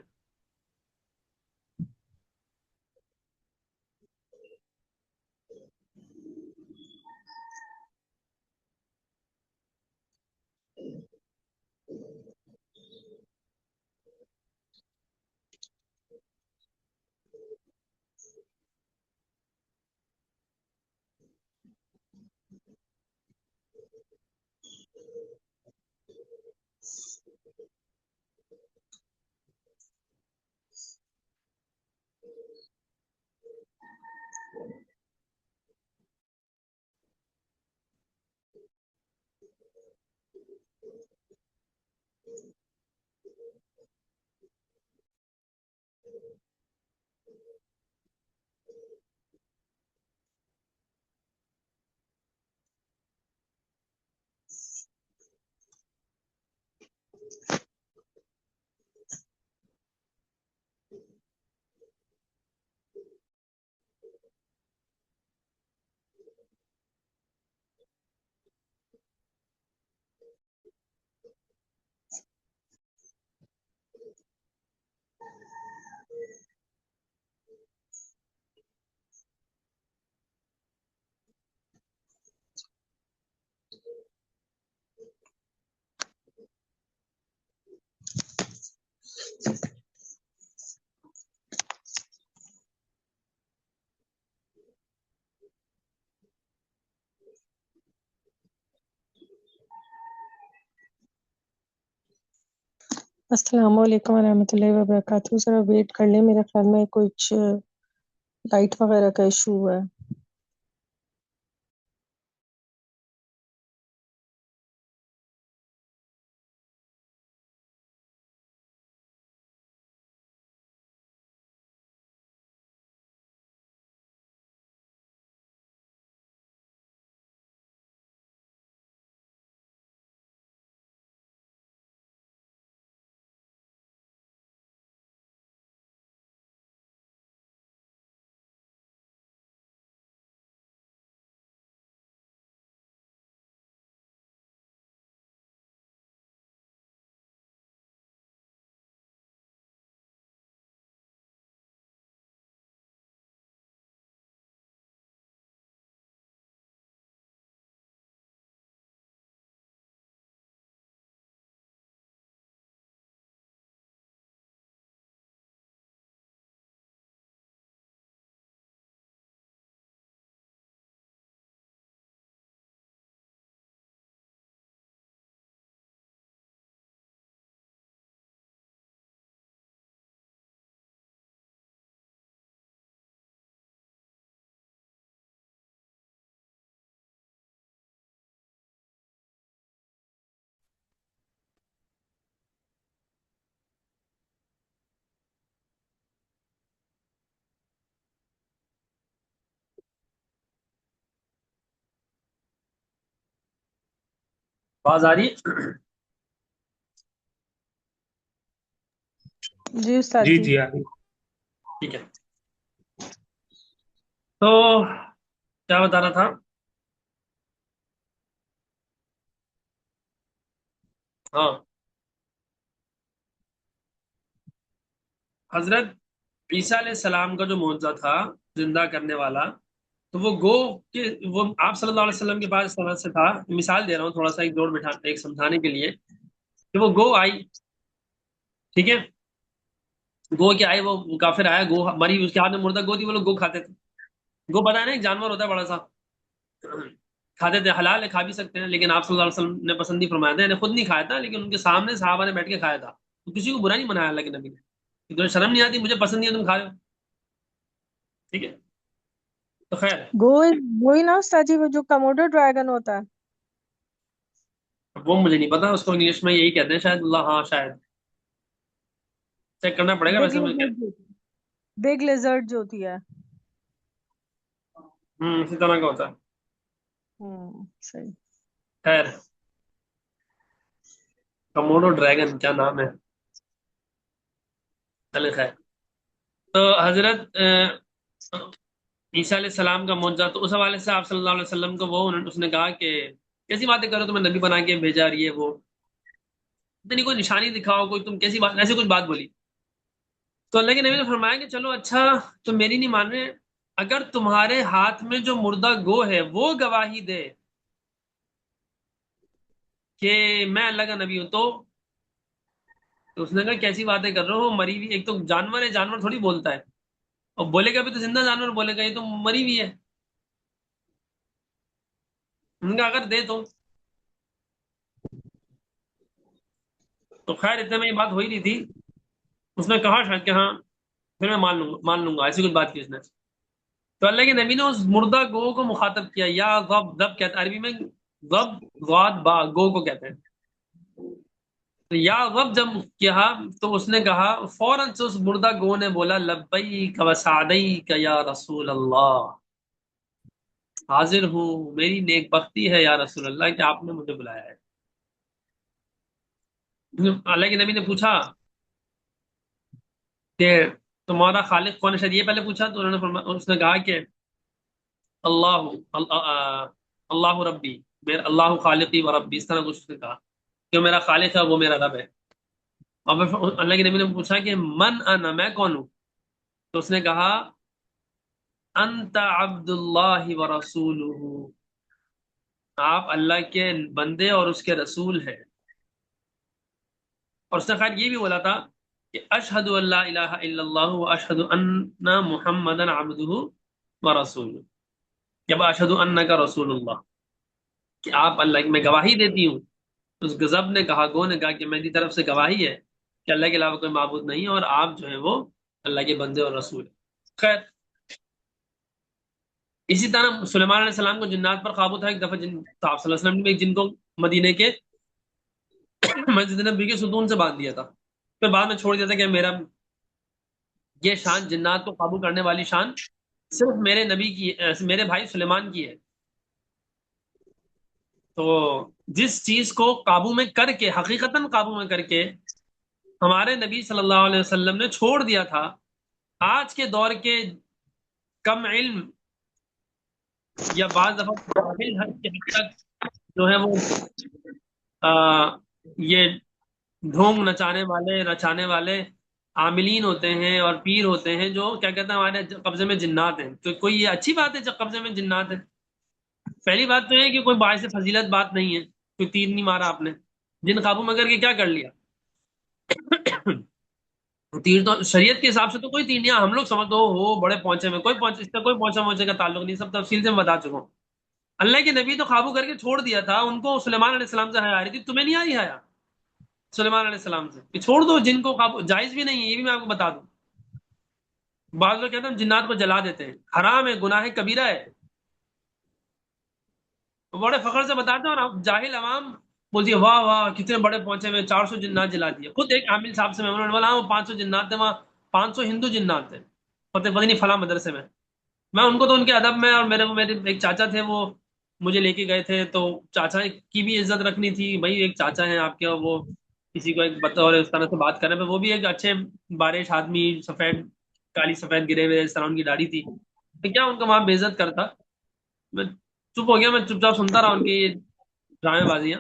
السلام علیکم ورحمۃ اللہ وبرکاتہ. ذرا ویٹ کر لیں، میرے خیال میں کچھ لائٹ وغیرہ کا ایشو ہوا ہے. آواز آ رہی ہے؟ جی استاد جی جی. جی آگے. ٹھیک ہے. تو کیا بتا رہا تھا؟ ہاں، حضرت عیسیٰ علیہ السلام کا جو معجزہ تھا زندہ کرنے والا، تو وہ گو کہ وہ آپ صلی اللہ علیہ وسلم کے پاس اس طرح سے تھا. مثال دے رہا ہوں تھوڑا سا، ایک ایک سمجھانے کے لیے، کہ وہ گو آئی، ٹھیک ہے، گو کیا آئی، وہ کافر آیا، گو مری، اس کے ہاتھ میں مردہ گو تھی، وہ لوگ گو کھاتے تھے. گو پتہ ہے نا، ایک جانور ہوتا ہے بڑا سا، کھاتے تھے، حلال ہے، کھا بھی سکتے ہیں، لیکن آپ صلی اللہ علیہ وسلم نے پسند نہیں فرمایا تھا. انہیں خود نہیں کھایا تھا، لیکن ان کے سامنے صحابہ نے بیٹھ کے کھایا تھا. تو کسی کو برا نہیں منایا اللہ کے نبی نے کہ تمہیں شرم نہیں آتی، مجھے پسند نہیں ہے، تم کھا رہے ہو. ٹھیک ہے، تو خیر، گو وہی نا استاد جی، وہ جو کموڈو ڈریگن ہوتا ہے. وہ مجھے نہیں پتا، اس کو انگلش میں یہی کہتے ہیں شاید، اللہ، ہاں شاید، چیک کرنا پڑے گا بگ ویسے. میں لیزرڈ، بگ لیزرڈ جو ہوتی ہے. اسی طرح کا ہوتا ہے. صحیح. خیر، کموڈو ڈریگن کیا نام ہے، چلے خیر. تو حضرت عیسیٰ علیہ السلام کا معجزہ، تو اس حوالے سے آپ صلی اللہ علیہ وسلم کو وہ اس نے کہا کہ کیسی باتیں کرو، تمہیں نبی بنا کے بھیجا رہی ہے وہ، اتنی کوئی نشانی دکھاؤ، کوئی تم کیسی بات، ایسی کچھ بات بولی. تو اللہ کے نبی نے فرمایا کہ چلو اچھا تم میری نہیں مان رہے، اگر تمہارے ہاتھ میں جو مردہ گو ہے وہ گواہی دے کہ میں اللہ کا نبی ہوں تو اس نے کہا کیسی باتیں کر رہے ہو، مری ہوئی ایک تو جانور ہے، جانور تھوڑی بولتا ہے، اور بولے گا بھی تو زندہ جانور بولے گا، یہ تو مری ہوئی ہے. ان کا اگر دے تو خیر اتنے میں یہ بات ہو ہی رہی تھی، اس نے کہا شاید کہ ہاں پھر میں مان لوں گا، ایسی کچھ بات کی اس نے. تو اللہ کے نبی نے اس مردہ گو کو مخاطب کیا، یا ضب، ضب کہتے ہیں عربی میں، ضب ضاد با، گو کو کہتے ہیں. تو یا ضب جب کہا تو اس نے کہا فوراً سے اس مردہ گو نے بولا لبیک و سعدیک یا رسول اللہ، حاضر ہوں، میری نیک بختی ہے یا رسول اللہ کہ آپ نے مجھے بلایا ہے. اللہ کے نبی نے پوچھا کہ تمہارا خالق کون ہے، شاید یہ پہلے پوچھا، تو اس نے کہا کہ اللہ اللہ ربی، میرا اللہ خالقی و ربی، اس طرح کچھ اس نے کہا کہ میرا خالق ہے وہ میرا رب ہے. اور پھر اللہ کے نبی نے پوچھا کہ من انا، میں کون ہوں، تو اس نے کہا انت عبد اللہ و رسولہ، آپ اللہ کے بندے اور اس کے رسول ہیں. اور اس نے خیر یہ بھی بولا تھا کہ اشہد ان لا الہ الا اللہ و اشہد ان محمدا عبدہ و رسولہ، جب اشہد انک رسول اللہ، کہ آپ اللہ کی میں گواہی دیتی ہوں. اس گزب نے کہا، گو نے کہا کہ میری طرف سے گواہی ہے کہ اللہ کے علاوہ کوئی معبود نہیں ہے اور آپ جو ہیں وہ اللہ کے بندے اور رسول ہیں. خیر اسی طرح سلیمان علیہ السلام کو جنات پر قابو تھا. ایک دفعہ آپ صلی اللہ علیہ وسلم نے ایک جن کو مدینے کے مسجد نبی کے ستون سے باندھ دیا تھا، پھر بعد میں چھوڑ دیا تھا کہ میرا یہ شان، جنات کو قابو کرنے والی شان صرف میرے نبی کی، میرے بھائی سلیمان کی ہے. تو جس چیز کو قابو میں کر کے، حقیقتاً قابو میں کر کے ہمارے نبی صلی اللہ علیہ وسلم نے چھوڑ دیا تھا، آج کے دور کے کم علم یا بعض دفعہ جاہل حد کے حد تک جو ہے وہ یہ ڈھونگ نچانے والے عاملین ہوتے ہیں اور پیر ہوتے ہیں جو کیا کہتے ہیں ہمارے قبضے میں جنات ہیں. تو کوئی یہ اچھی بات ہے جب قبضے میں جنات ہیں؟ پہلی بات تو ہے کہ کوئی باعث فضیلت بات نہیں ہے، کوئی تیر نہیں مارا آپ نے، جن قابو میں کر کے کیا کر لیا. تیر تو شریعت کے حساب سے تو کوئی تیر نہیں ہے، ہم لوگ سمجھ دو ہو بڑے پہنچے میں، کوئی پہنچے، اس سے کوئی پہنچے کا تعلق نہیں، سب تفصیل سے میں بتا چکا ہوں. اللہ کے نبی تو قابو کر کے چھوڑ دیا تھا، ان کو سلیمان علیہ السلام سے حیا آ رہی تھی، تمہیں نہیں آ رہی حیا سلیمان علیہ السلام سے کہ چھوڑ دو جن کو قابو، جائز بھی نہیں ہے، یہ بھی میں آپ کو بتا دوں. بعض لوگ کہتے ہیں ہم جنات کو جلا دیتے ہیں، حرام ہے، گناہ کبیرہ ہے، بڑے فخر سے بتاتے ہیں، اور جاہل عوام بولتی ہے واہ واہ کتنے بڑے پہنچے ہوئے، 400 جنات جلا دیے. خود ایک عامل صاحب سے میں بولا ہاں وہ 500 جنات تھے، وہاں 500 ہندو جنات تھے، پتہ نہیں فلاں مدرسے میں ان کو تو ان کے ادب میں، اور میرے ایک چاچا تھے وہ مجھے لے کے گئے تھے، تو چاچا کی بھی عزت رکھنی تھی، بھائی ایک چاچا ہیں آپ کے، وہ کسی کو ایک بطور اس طرح سے بات کرنے پہ، وہ بھی ایک اچھے بارش آدمی، سفید کالی سفید گرے ہوئے، اس طرح ان کی داڑھی تھی، تو کیا ان کو وہاں بے عزت کرتا. میں چپ ہو گیا، میں چپ چاپ سنتا رہا ان کی یہ ڈرامے بازیاں.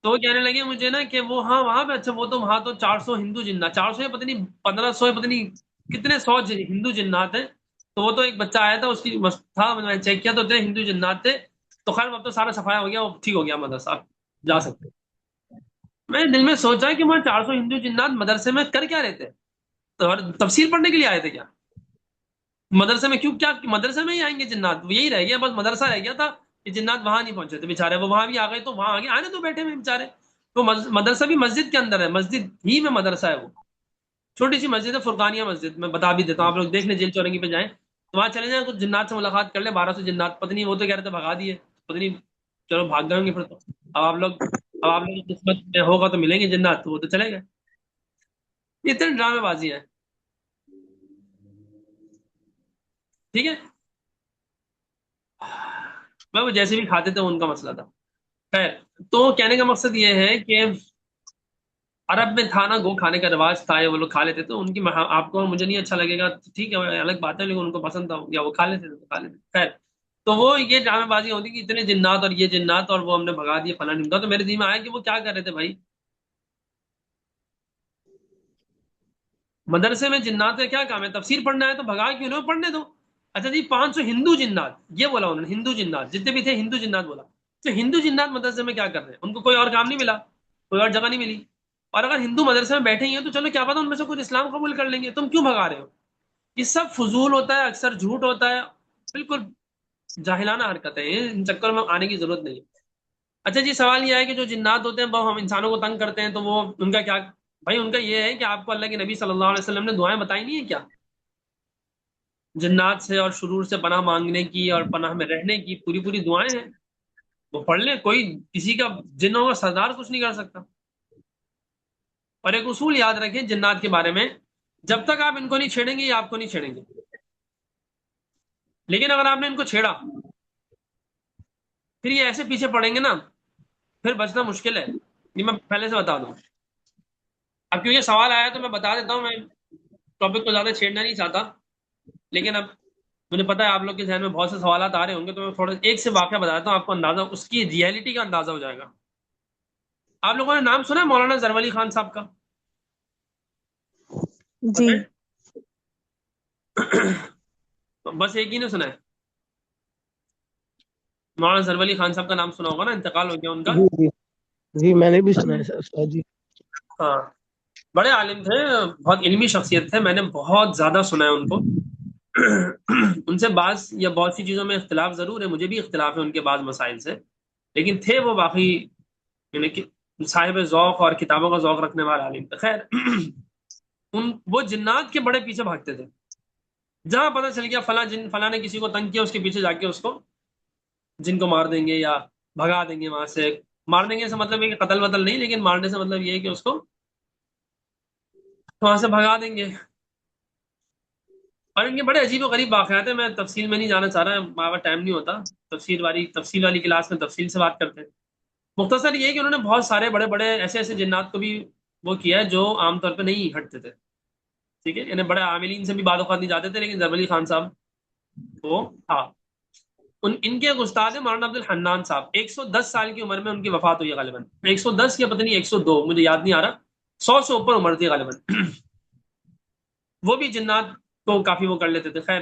تو وہ کہنے لگے مجھے نا کہ وہ ہاں وہاں پہ اچھا وہ تو وہاں تو 400 ہندو جنات، 400 پتہ نہیں 1500 پتہ نہیں کتنے 100 ہندو جنات ہیں. تو وہ تو ایک بچہ آیا تھا، اس کی تھا، میں نے چیک کیا تو تھے ہندو جنات تھے. تو خیر اب تو سارا صفایا ہو گیا، وہ ٹھیک ہو گیا مدرسہ، آپ جا سکتے. میں نے دل میں سوچا کہ وہاں 400 ہندو جنات مدرسے میں کر کیا رہتے، تو تفسیر پڑھنے کے لیے آئے تھے کیا؟ مدرسے میں کیوں، کیا مدرسے میں ہی آئیں گے جنات؟ وہ یہی رہ گیا بس، مدرسہ رہ گیا تھا، یہ جنات وہاں نہیں پہنچے تھے بیچارے، وہ وہاں بھی آ گئے تو وہاں آگے آنے تو بیٹھے ہوئے بیچارے. تو مدرسہ بھی مسجد کے اندر ہے، مسجد ہی میں مدرسہ ہے، وہ چھوٹی سی مسجد ہے، فرقانیہ مسجد، میں بتا بھی دیتا ہوں، آپ لوگ دیکھ لیں جیل چورنگی پہ جائیں تو وہاں چلے جائیں، کچھ جنات سے ملاقات کر لیں، 1200 جنات، پتہ نہیں وہ تو کہہ رہے تھے بھگا دیے، پتہ نہیں چلو بھاگ گئے ہوں گے پھر تو. اب آپ لوگ کی قسمت میں ہوگا تو ملیں گے جنات، تو وہ تو چلے گئے. یہ اتنے ڈرامے بازی ہیں. ٹھیک ہے، میں وہ جیسے بھی کھاتے تھے ان کا مسئلہ تھا. خیر تو کہنے کا مقصد یہ ہے کہ عرب میں تھا نا، گو کھانے کا رواج تھا، یا وہ لوگ کھا لیتے تھے. ان کی آپ کو اور مجھے نہیں اچھا لگے گا ٹھیک ہے، الگ بات ہے، لیکن ان کو پسند تھا یا وہ کھا لیتے تھے تو کھا لیتے. خیر تو وہ یہ ڈرامے بازی ہوتی کہ اتنے جنات اور یہ جنات اور وہ ہم نے بھگا دیے فلاں ڈھمکا. تو میرے ذہن میں آیا کہ وہ کیا کر رہے تھے بھائی. مدرسے میں جنات کا کیا کام ہے؟ تفسیر پڑھنا ہے تو بھگا کیوں نہ پڑھنے دو. اچھا جی 500 ہندو جنات، یہ بولا انہوں نے، ہندو جنات جتنے بھی تھے ہندو جنات بولا. تو ہندو جنات مدرسے میں کیا کر رہے ہیں؟ ان کو کوئی اور کام نہیں ملا، کوئی اور جگہ نہیں ملی. اور اگر ہندو مدرسے میں بیٹھے ہی ہیں تو چلو کیا پتا ان میں سے کچھ اسلام قبول کر لیں گے، تم کیوں بھگا رہے ہو؟ یہ سب فضول ہوتا ہے، اکثر جھوٹ ہوتا ہے، بالکل جاہلانہ حرکت ہے. ان چکر میں آنے کی ضرورت نہیں ہے. اچھا جی سوال یہ ہے کہ جو جنات ہوتے ہیں وہ ہم انسانوں کو تنگ کرتے ہیں تو وہ ان کا کیا؟ بھائی ان کا یہ ہے کہ آپ کو اللہ کے نبی صلی اللہ علیہ وسلم نے دعائیں بتائی نہیں ہیں کیا؟ جنات سے اور شرور سے پناہ مانگنے کی اور پناہ میں رہنے کی پوری پوری دعائیں ہیں، وہ پڑھ لیں. کوئی کسی کا جنوں کا سردار کچھ نہیں کر سکتا. اور ایک اصول یاد رکھیں جنات کے بارے میں، جب تک آپ ان کو نہیں چھیڑیں گے یہ آپ کو نہیں چھیڑیں گے. لیکن اگر آپ نے ان کو چھیڑا پھر یہ ایسے پیچھے پڑیں گے نا، پھر بچنا مشکل ہے. یہ میں پہلے سے بتا دوں. اب کیونکہ سوال آیا تو میں بتا دیتا ہوں. میں ٹاپک کو زیادہ چھیڑنا نہیں چاہتا، لیکن اب مجھے پتا ہے آپ لوگ کے ذہن میں بہت سے سوالات آ رہے ہوں گے، تو میں تھوڑا ایک سے واقعہ بتاتا ہوں، آپ کو اندازہ اس کی ریئلٹی کا اندازہ ہو جائے گا. آپ لوگوں نے نام سنا ہے مولانا زرولی خان صاحب کا؟ جی. پتہ ہے بس ایک ہی نے سنا ہے. مولانا زرولی خان صاحب کا نام سنا ہوگا نا، انتقال ہو گیا ان کا. جی جی جی میں نے بھی سنا ہے سر استاد جی. ہاں بڑے عالم تھے، بہت علمی شخصیت تھے، میں نے بہت زیادہ سنا ہے ان کو. ان سے بعض یا بہت سی چیزوں میں اختلاف ضرور ہے، مجھے بھی اختلاف ہے ان کے بعض مسائل سے، لیکن تھے وہ باقی یعنی کہ صاحب ذوق اور کتابوں کا ذوق رکھنے والا عالم تھے. خیر وہ جنات کے بڑے پیچھے بھاگتے تھے. جہاں پتہ چل گیا فلاں جن فلاں نے کسی کو تنگ کیا، اس کے پیچھے جا کے اس کو جن کو مار دیں گے یا بھگا دیں گے وہاں سے. مار دیں گے سے مطلب یہ کہ قتل وتل نہیں، لیکن مارنے سے مطلب یہ ہے کہ اس کو وہاں سے بھگا دیں گے. اور ان کے بڑے عجیب و غریب واقعات ہیں، میں تفصیل میں نہیں جانا چاہ رہا، ہمارا ٹائم نہیں ہوتا. تفصیل والی کلاس میں تفصیل سے بات کرتے ہیں. مختصر یہ ہے کہ انہوں نے بہت سارے بڑے بڑے ایسے ایسے جنات کو بھی وہ کیا ہے جو عام طور پہ نہیں ہٹتے تھے. ٹھیک ہے، یعنی بڑے عاملین سے بھی بعض اوقات نہیں جاتے تھے، لیکن زرولی خان صاحب وہ تھا. ان کے ایک استاد ہیں مولانا عبد الحنان صاحب. 110 سال کی عمر میں ان کی وفات ہوئی ہے غالباً. 110 یا پتہ نہیں 102، مجھے یاد نہیں آ رہا. 100 سے اوپر عمر تھی غالباً. وہ بھی جنات کو کافی وہ کر لیتے تھے. خیر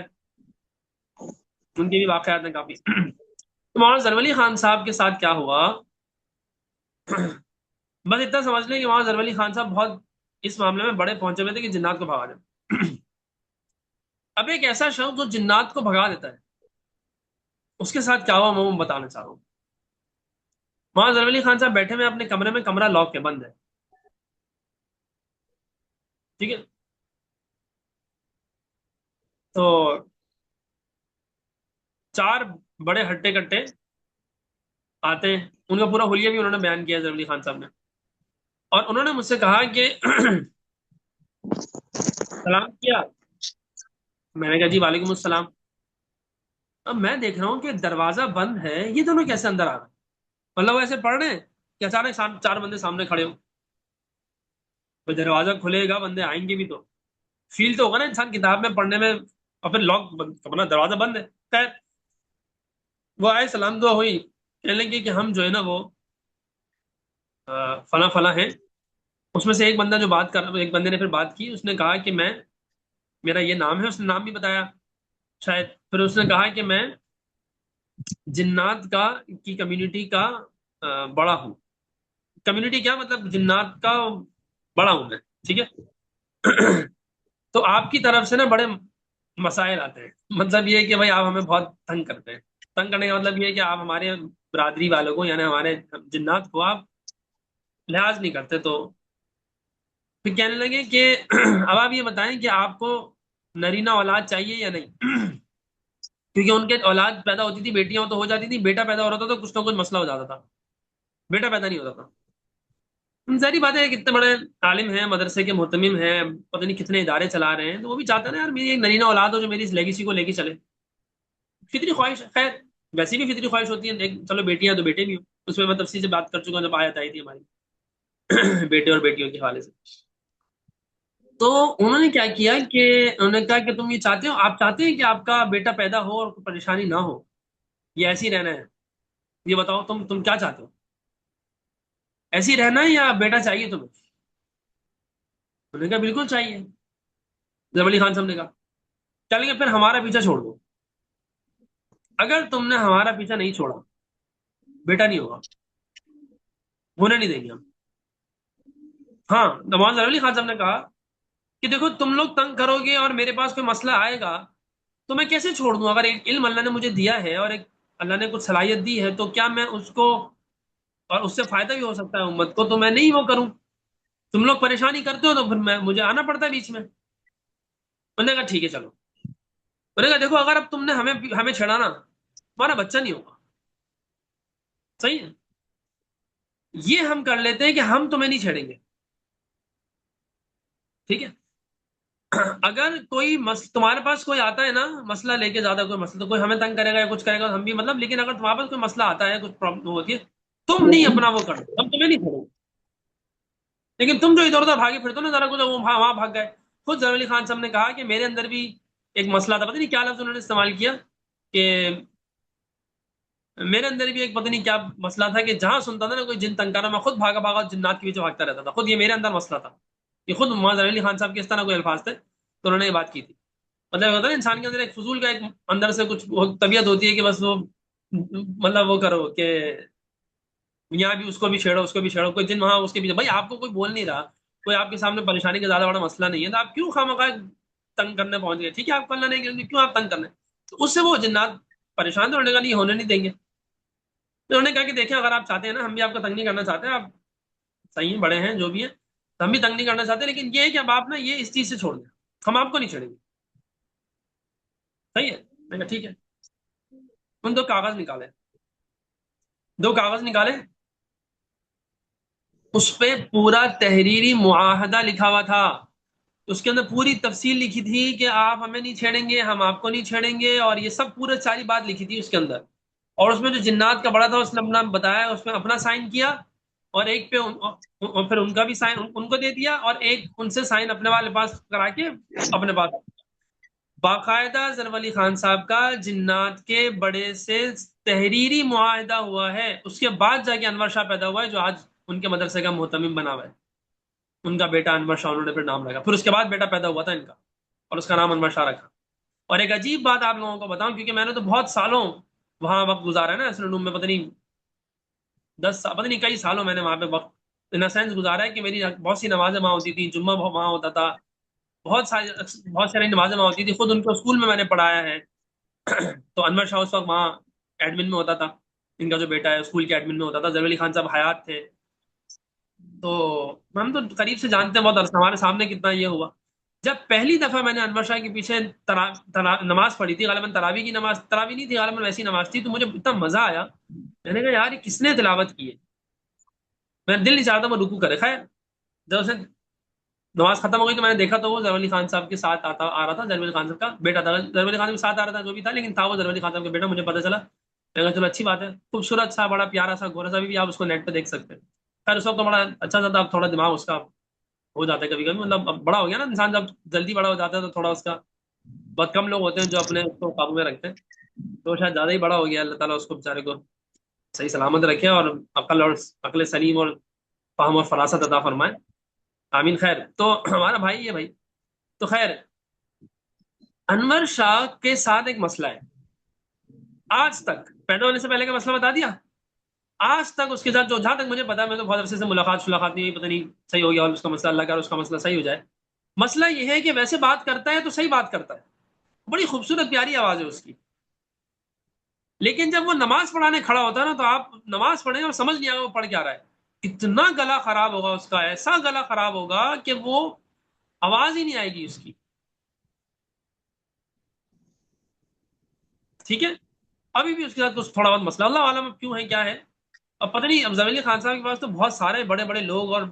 ان کے بھی واقعات ہیں کافی. تو مولانا زرولی خان صاحب کے ساتھ کیا ہوا، بس اتنا سمجھ لیں کہ مولانا زرولی خان صاحب بہت اس معاملے میں بڑے پہنچے ہوئے تھے کہ جنات کو بھگا دیں. اب ایک ایسا شخص جو جنات کو بھگا دیتا ہے اس کے ساتھ کیا ہوا میں بتانا چاہ رہا ہوں. مولانا زرولی خان صاحب بیٹھے ہوئے اپنے کمرے میں، کمرہ لاک کے بند ہے. ٹھیک ہے، تو 4 بڑے ہٹے کٹے آتے ہیں. ان کا پورا حلیہ بھی انہوں نے بیان کیا زرولی خان صاحب نے. اور انہوں نے مجھ سے کہا کہ سلام کیا. میں نے کہا جی وعلیکم السلام. اب میں دیکھ رہا ہوں کہ دروازہ بند ہے، یہ دونوں کیسے اندر آ رہے ہیں؟ مطلب وہ ایسے پڑھ رہے ہیں کہ اچانک 4 بندے سامنے کھڑے ہوں. تو دروازہ کھلے گا، بندے آئیں گے بھی تو فیل تو ہوگا نا انسان کتاب میں پڑھنے میں. اور پھر لاک اپنا دروازہ بند ہے. خیر وہ آئے، سلام دعا ہوئی، کہنے لگے کہ ہم جو ہے نا وہ فلاں فلاں ہیں. اس میں سے ایک بندہ جو بات کر رہا، ایک بندے نے پھر بات کی، اس نے کہا کہ میرا یہ نام ہے. اس نے نام بھی بتایا شاید. پھر اس نے کہا کہ میں جنات کی کمیونٹی کا بڑا ہوں. کمیونٹی کیا مطلب جنات کا بڑا ہوں میں. ٹھیک ہے، تو آپ کی طرف سے نا بڑے مسائل آتے ہیں. مطلب یہ ہے کہ بھائی آپ ہمیں بہت تنگ کرتے ہیں. تنگ کرنے کا مطلب یہ ہے کہ آپ ہمارے برادری والوں کو یعنی ہمارے جنات کو آپ لحاظ نہیں کرتے. تو پھر کہنے لگے کہ اب آپ یہ بتائیں کہ آپ کو نرینہ اولاد چاہیے یا نہیں. کیونکہ ان کے اولاد پیدا ہوتی تھی، بیٹیاں تو ہو جاتی تھی، بیٹا پیدا ہو رہا تھا تو کچھ نہ کچھ مسئلہ ہو جاتا تھا، بیٹا پیدا نہیں ہوتا تھا. ظاہری بات ہے کہ اتنے بڑے عالم ہیں، مدرسے کے محتمم ہیں، پتہ نہیں کتنے ادارے چلا رہے ہیں، تو وہ بھی چاہتے ہیں نا یار میری ایک نرینہ اولاد ہو جو میری اس لیگیسی کو لے کے چلے. فطری خواہش ہے. خیر ویسی بھی فطری خواہش ہوتی ہے، چلو بیٹیاں تو بیٹے بھی ہوں، اس میں تفصیل سے بات کر چکا ہوں جب آیت آئی تھی ہماری بیٹے اور بیٹیوں کے حوالے سے. تو انہوں نے کیا کیا کہ انہوں نے کہا کہ تم یہ چاہتے ہو، آپ چاہتے ہیں کہ آپ کا بیٹا پیدا ہو اور کوئی پریشانی نہ ہو. یہ ایسے ہی رہنا ہے؟ یہ بتاؤ تم کیا چاہتے ہو؟ ایسے ہی رہنا ہے یا بیٹا چاہیے تمہیں؟ انہوں نے کہا بالکل چاہیے. ظفر علی خان صاحب نے کہا چلیں گے پھر ہمارا پیچھا چھوڑ دو. اگر تم نے ہمارا پیچھا نہیں چھوڑا بیٹا نہیں ہوگا، ہونے نہیں دیں گے ہم. ہاں نواز ظفر علی خان صاحب نے کہا کہ دیکھو تم لوگ تنگ کرو گے اور میرے پاس کوئی مسئلہ آئے گا تو میں کیسے چھوڑ دوں؟ اگر ایک علم اللہ نے مجھے دیا ہے اور ایک اللہ نے کچھ صلاحیت دی ہے تو کیا میں اس کو، اور اس سے فائدہ بھی ہو سکتا ہے امت کو، تو میں نہیں وہ کروں؟ تم لوگ پریشانی کرتے ہو تو پھر مجھے آنا پڑتا ہے بیچ میں. میں نے کہا ٹھیک ہے چلو. میں نے کہا دیکھو اگر اب تم نے ہمیں چھڑا نا ہمارا بچہ نہیں ہوگا. صحیح ہے، یہ ہم کر لیتے ہیں کہ ہم تمہیں نہیں چھیڑیں گے. ٹھیک ہے، اگر کوئی تمہارے پاس کوئی آتا ہے نا مسئلہ لے کے، زیادہ کوئی مسئلہ، تو کوئی ہمیں تنگ کرے گا یا کچھ کرے گا ہم بھی مطلب، لیکن اگر تمہارے پاس کوئی مسئلہ آتا ہے، کچھ پرابلم ہوتی ہے، تم نہیں اپنا وہ کرو، ہم تمہیں نہیں چھوڑیں گے. لیکن تم جو ادھر ادھر بھاگے پھرتے ہو نا، ذرا کچھ وہاں بھاگ گئے. خود ظفر علی خان صاحب نے کہا کہ میرے اندر بھی ایک مسئلہ تھا، پتہ نہیں کیا لفظ انہوں نے استعمال کیا، کہ میرے اندر بھی ایک پتہ نہیں کیا مسئلہ تھا کہ جہاں سنتا تھا نا کوئی جن تنگ کرنا، میں خود بھاگا بھاگا جنات کے پیچھے بھاگتا رہتا تھا. خود یہ میرے اندر مسئلہ تھا. یہ خود مولانا ظفر علی خان صاحب کے اس طرح کوئی الفاظ تھے تو انہوں نے یہ بات کی تھی. مطلب ہوتا ہے انسان کے اندر ایک فضول کا ایک اندر سے کچھ طبیعت ہوتی ہے کہ بس وہ مطلب وہ کرو کہ یہاں بھی اس کو بھی چھیڑو، اس کو بھی چھیڑو، کوئی جن وہاں اس کے پیچھے. بھائی آپ کو کوئی بول نہیں رہا، کوئی آپ کے سامنے پریشانی کا زیادہ بڑا مسئلہ نہیں ہے، تو آپ کیوں خواہ تنگ کرنے پہنچ گئے؟ ٹھیک ہے آپ کو اللہ نہیں کریں، کیوں آپ تنگ کرنے؟ تو اس سے وہ جنات پریشان تھے. انہوں نے کہا نہیں ہونے نہیں دیں گے. تو انہوں نے کہا کہ دیکھیں اگر آپ چاہتے ہیں نا، ہم بھی آپ کو تنگ نہیں کرنا چاہتے، آپ صحیح ہیں، بڑے ہیں جو بھی ہیں، تو ہم بھی تنگ نہیں کرنا چاہتے، لیکن یہ ہے کہ اب آپ نا یہ اس چیز سے چھوڑ دیں، ہم آپ کو نہیں چھیڑیں گے. صحیح ہے. میں کہا ٹھیک ہے. ان دو کاغذ نکالے، اس پہ پورا تحریری معاہدہ لکھا ہوا تھا. اس کے اندر پوری تفصیل لکھی تھی کہ آپ ہمیں نہیں چھیڑیں گے، ہم آپ کو نہیں چھیڑیں گے، اور یہ سب پورے ساری بات لکھی تھی اس کے اندر. اور اس میں جو جنات کا بڑا تھا اس نے اپنا بتایا، اس میں اپنا سائن کیا، اور ایک پہ اور پھر ان کا بھی سائن ان کو دے دیا، اور ایک ان سے سائن اپنے والے پاس کرا کے اپنے پاس. باقاعدہ ظفر علی خان صاحب کا جنات کے بڑے سے تحریری معاہدہ ہوا ہے. اس کے بعد جا کے انور شاہ پیدا ہوا ہے جو آج ان کے مدرسے کا محتمم بنا ہوا ہے. ان کا بیٹا انور شاہ، انہوں نے پھر نام رکھا. پھر اس کے بعد بیٹا پیدا ہوا تھا ان کا، اور اس کا نام انور شاہ رکھا. اور ایک عجیب بات آپ لوگوں کو بتاؤں، کیونکہ میں نے تو بہت سالوں وہاں وقت گزارا ہے نا اسلام میں، پتہ نہیں 10 سال، پتہ نہیں کئی سالوں میں نے وہاں پہ وقت ان سینس گزارا ہے کہ میری بہت سی نمازیں وہاں ہوتی تھیں، جمعہ وہاں ہوتا تھا، بہت ساری نمازیں وہاں ہوتی تھی. خود ان کو اسکول میں نے پڑھایا ہے. تو انور شاہ اس وقت وہاں ایڈمن میں ہوتا تھا، ان کا جو بیٹا ہے اسکول کے ایڈمن میں ہوتا تھا. ظفر علی خان صاحب حیات تھے، تو ہم تو قریب سے جانتے ہیں، بہت عرصہ ہمارے سامنے کتنا یہ ہوا. جب پہلی دفعہ میں نے انور شاہ کے پیچھے نماز پڑھی تھی، غالباً تراویح کی نماز، تراویح نہیں تھی غالباً ویسی نماز تھی، تو مجھے اتنا مزہ آیا. میں نے کہا یار یہ کس نے تلاوت کی ہے؟ میرا دل نہیں چاہتا وہ رکوع کرے. خیر جب اسے نماز ختم ہو گئی تو میں نے دیکھا تو وہ ظفر علی خان صاحب کے ساتھ آ رہا تھا. ظفر علی خان صاحب کا بیٹا تھا، ظفر علی خان صاحب کے ساتھ آ رہا تھا جو بھی تھا، لیکن تھا وہ ظفر علی خان صاحب کا بیٹا. مجھے پتا چلا، میں کہا چلو اچھی بات ہے، خوبصورت سا بڑا پیارا سا گورا سا بھی آپ اس کو نیٹ پہ دیکھ سکتے ہیں. خیر اس وقت تو بڑا اچھا سا تھا. اب تھوڑا دماغ اس کا ہو جاتا ہے کبھی کبھی، مطلب اب بڑا ہو گیا نا انسان، جب جلدی بڑا ہو جاتا ہے تو تھوڑا اس کا، بہت کم لوگ ہوتے ہیں جو اپنے اس کو قابو میں رکھتے ہیں. تو شاید زیادہ ہی بڑا ہو گیا. اللہ تعالیٰ اس کو بیچارے کو صحیح سلامت رکھے اور عقل سلیم اور فہم اور فراست عطا فرمائے. آمین. خیر تو ہمارا بھائی ہے بھائی. تو خیر انور شاہ کے ساتھ ایک مسئلہ ہے. آج تک پیدا ہونے سے پہلے کا مسئلہ بتا دیا. آج تک اس کے ساتھ جو جہاں تک مجھے پتا ہے، میں تو بہت عرصے سے ملاقات نہیں، پتہ نہیں صحیح ہو گیا اور اس کا مسئلہ اللہ کا اور اس کا مسئلہ صحیح ہو جائے. مسئلہ یہ ہے کہ ویسے بات کرتا ہے تو صحیح بات کرتا ہے، بڑی خوبصورت پیاری آواز ہے اس کی، لیکن جب وہ نماز پڑھانے کھڑا ہوتا ہے نا تو آپ نماز پڑھیں اور سمجھ نہیں آئے وہ پڑھ کیا رہا ہے. اتنا گلا خراب ہوگا اس کا، ایسا گلا خراب ہوگا کہ وہ آواز ہی نہیں آئے گی اس کی. ٹھیک ہے. ابھی بھی اس کے ساتھ کچھ تھوڑا بہت مسئلہ، اللہ عالم اب کیوں ہے کیا ہے. اب پتہ نہیں. اب ظفر علی خان صاحب کے پاس تو بہت سارے بڑے بڑے لوگ اور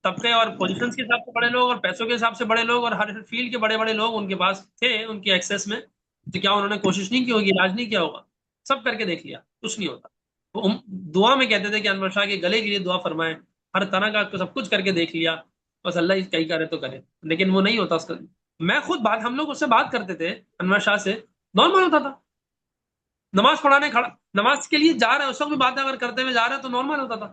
طبقے اور پوزیشنز کے حساب سے بڑے لوگ اور پیسوں کے حساب سے بڑے لوگ اور ہر فیلڈ کے بڑے بڑے لوگ ان کے پاس تھے، ان کے ایکسیس میں. تو کیا انہوں نے کوشش نہیں کی ہوگی، علاج نہیں کیا ہوگا؟ سب کر کے دیکھ لیا، کچھ نہیں ہوتا. وہ دعا میں کہتے تھے کہ انور شاہ کے گلے کے لیے دعا فرمائیں، ہر طرح کا سب کچھ کر کے دیکھ لیا، بس اللہ ہی کہیں کرے تو کرے، لیکن وہ نہیں ہوتا اس کا. میں خود ہم لوگ اس سے بات کرتے تھے انور شاہ سے، نارمل ہوتا تھا. نماز پڑھانے کھڑا، نماز کے لیے جا رہا ہے، اس وقت بھی باتیں اگر کرتے ہوئے جا رہا ہے تو نارمل ہوتا تھا.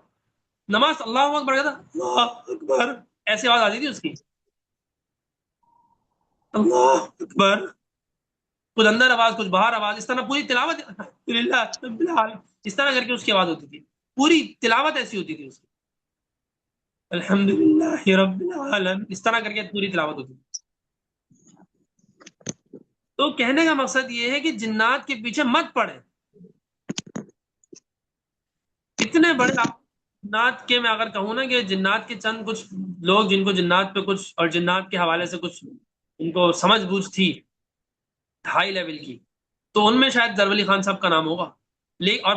نماز اللہ اکبر کہتا اللہ اکبر، ایسی آواز آتی تھی اس کی، اللہ اکبر، کچھ اندر آواز کچھ باہر آواز، اس طرح پوری تلاوت الحمدللہ رب العالمین اس طرح کر کے اس کی آواز ہوتی تھی، پوری تلاوت ایسی ہوتی تھی اس کی، الحمدللہ رب العالمین اس طرح کر کے پوری تلاوت ہوتی تھی. تو کہنے کا مقصد یہ ہے کہ جنات کے پیچھے مت پڑے. اتنے بڑے جنات کے، میں اگر کہوں نا کہ جنات کے چند کچھ لوگ جن کو جنات پہ کچھ اور جنات کے حوالے سے کچھ ان کو سمجھ بوجھ تھی ہائی لیول کی، تو ان میں شاید ضرور علی خان صاحب کا نام ہوگا. لیکن اور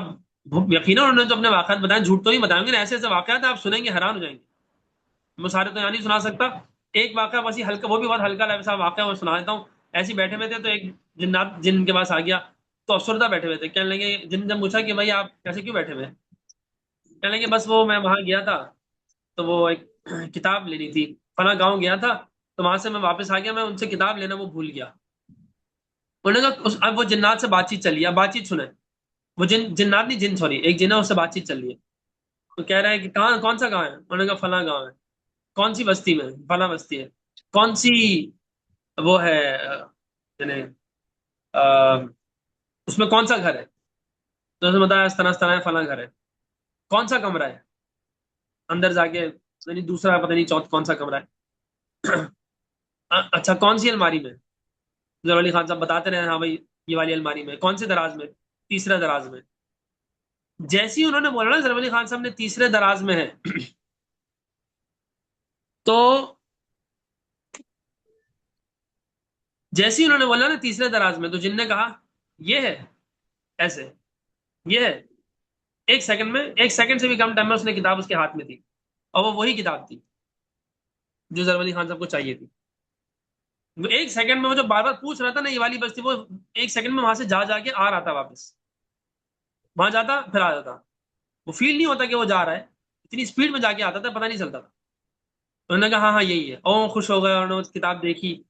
یقیناً انہوں نے جو اپنے واقعات بتائے جھوٹ تو نہیں بتائیں گے، ایسے ایسے واقعات آپ سنیں گے حیران ہو جائیں گے. میں سارے تو یہاں نہیں سنا سکتا. ایک واقعہ بس یہ ہلکا، وہ بھی بہت ہلکا لیول صاحب واقعہ وہ سنا دیتا ہوں. ایسے بیٹھے ہوئے تھے تو ایک جنات جن کے پاس آ گیا تو افسردہ بیٹھے ہوئے تھے، کہنے لگے، جن جب پوچھا کہ بھائی آپ ایسے کیوں بیٹھے ہوئے، کہنے لگے بس وہ میں وہاں گیا تھا تو وہ ایک کتاب لینی تھی، فلاں گاؤں گیا تھا تو وہاں سے میں واپس آ گیا، میں ان سے کتاب لینا وہ بھول گیا. انہوں نے کہا اب وہ جنات سے بات چیت چلی ہے، اب بات چیت سنیں. وہ جنات نہیں جن سوری ایک جن ہے، اس سے بات چیت چل رہی ہے. تو کہہ رہا ہے کہ کہاں کون سا گاؤں ہے، انہوں نے کہا فلاں گاؤں ہے. کون سی بستی میں، فلاں بستی ہے. کون سی وہ ہے یعنی اس میں کون سا گھر ہے، تو اس نے بتایا اس طرح ہے، فلاں گھر ہے. کون سا کمرہ ہے، اندر جا کے یعنی دوسرا پتہ نہیں چوتھ کون سا کمرہ ہے. اچھا کون سی الماری میں، ظہور علی خان صاحب بتاتے رہے ہاں بھائی یہ والی الماری میں. کون سے دراز میں، تیسرے دراز میں. جیسے ہی انہوں نے بولا نا ظہور علی خان صاحب نے تیسرے دراز میں ہے، تو جیسے ہی انہوں نے بولا نا تیسرے دراز میں، تو جن نے کہا یہ ہے ایسے، یہ ہے. ایک سیکنڈ میں، ایک سیکنڈ سے بھی کم ٹائم میں اس نے کتاب اس کے ہاتھ میں تھی، اور وہ وہی کتاب تھی جو ظہور علی خان صاحب کو چاہیے تھی. وہ ایک سیکنڈ میں، وہ جو بار بار پوچھ رہا تھا نا یہ والی بستی، وہ ایک سیکنڈ میں وہاں سے جا کے آ رہا تھا واپس. وہاں جاتا پھر آ جاتا، وہ فیل نہیں ہوتا کہ وہ جا رہا ہے، اتنی اسپیڈ میں جا کے آتا تھا پتہ نہیں چلتا تھا. انہوں نے کہا ہاں ہاں یہی ہے، اور خوش ہو گئے، انہوں نے کتاب دیکھی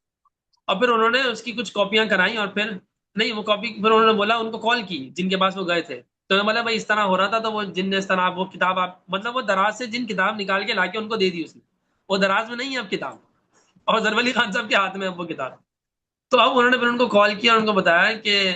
اور پھر انہوں نے اس کی کچھ کاپیاں کرائیں، اور پھر نہیں وہ کاپی پھر انہوں نے بولا ان کو کال کی جن کے پاس وہ گئے تھے، تو انہوں نے بولا بھائی اس طرح ہو رہا تھا، تو وہ جن نے اس طرح وہ کتاب آپ مطلب وہ دراز سے جن کتاب نکال کے لا کے ان کو دے دی اس نے، وہ دراز میں نہیں ہے اب کتاب، اور ظہور علی خان صاحب کے ہاتھ میں اب وہ کتاب. تو اب انہوں نے پھر ان کو کال کیا اور ان کو بتایا کہ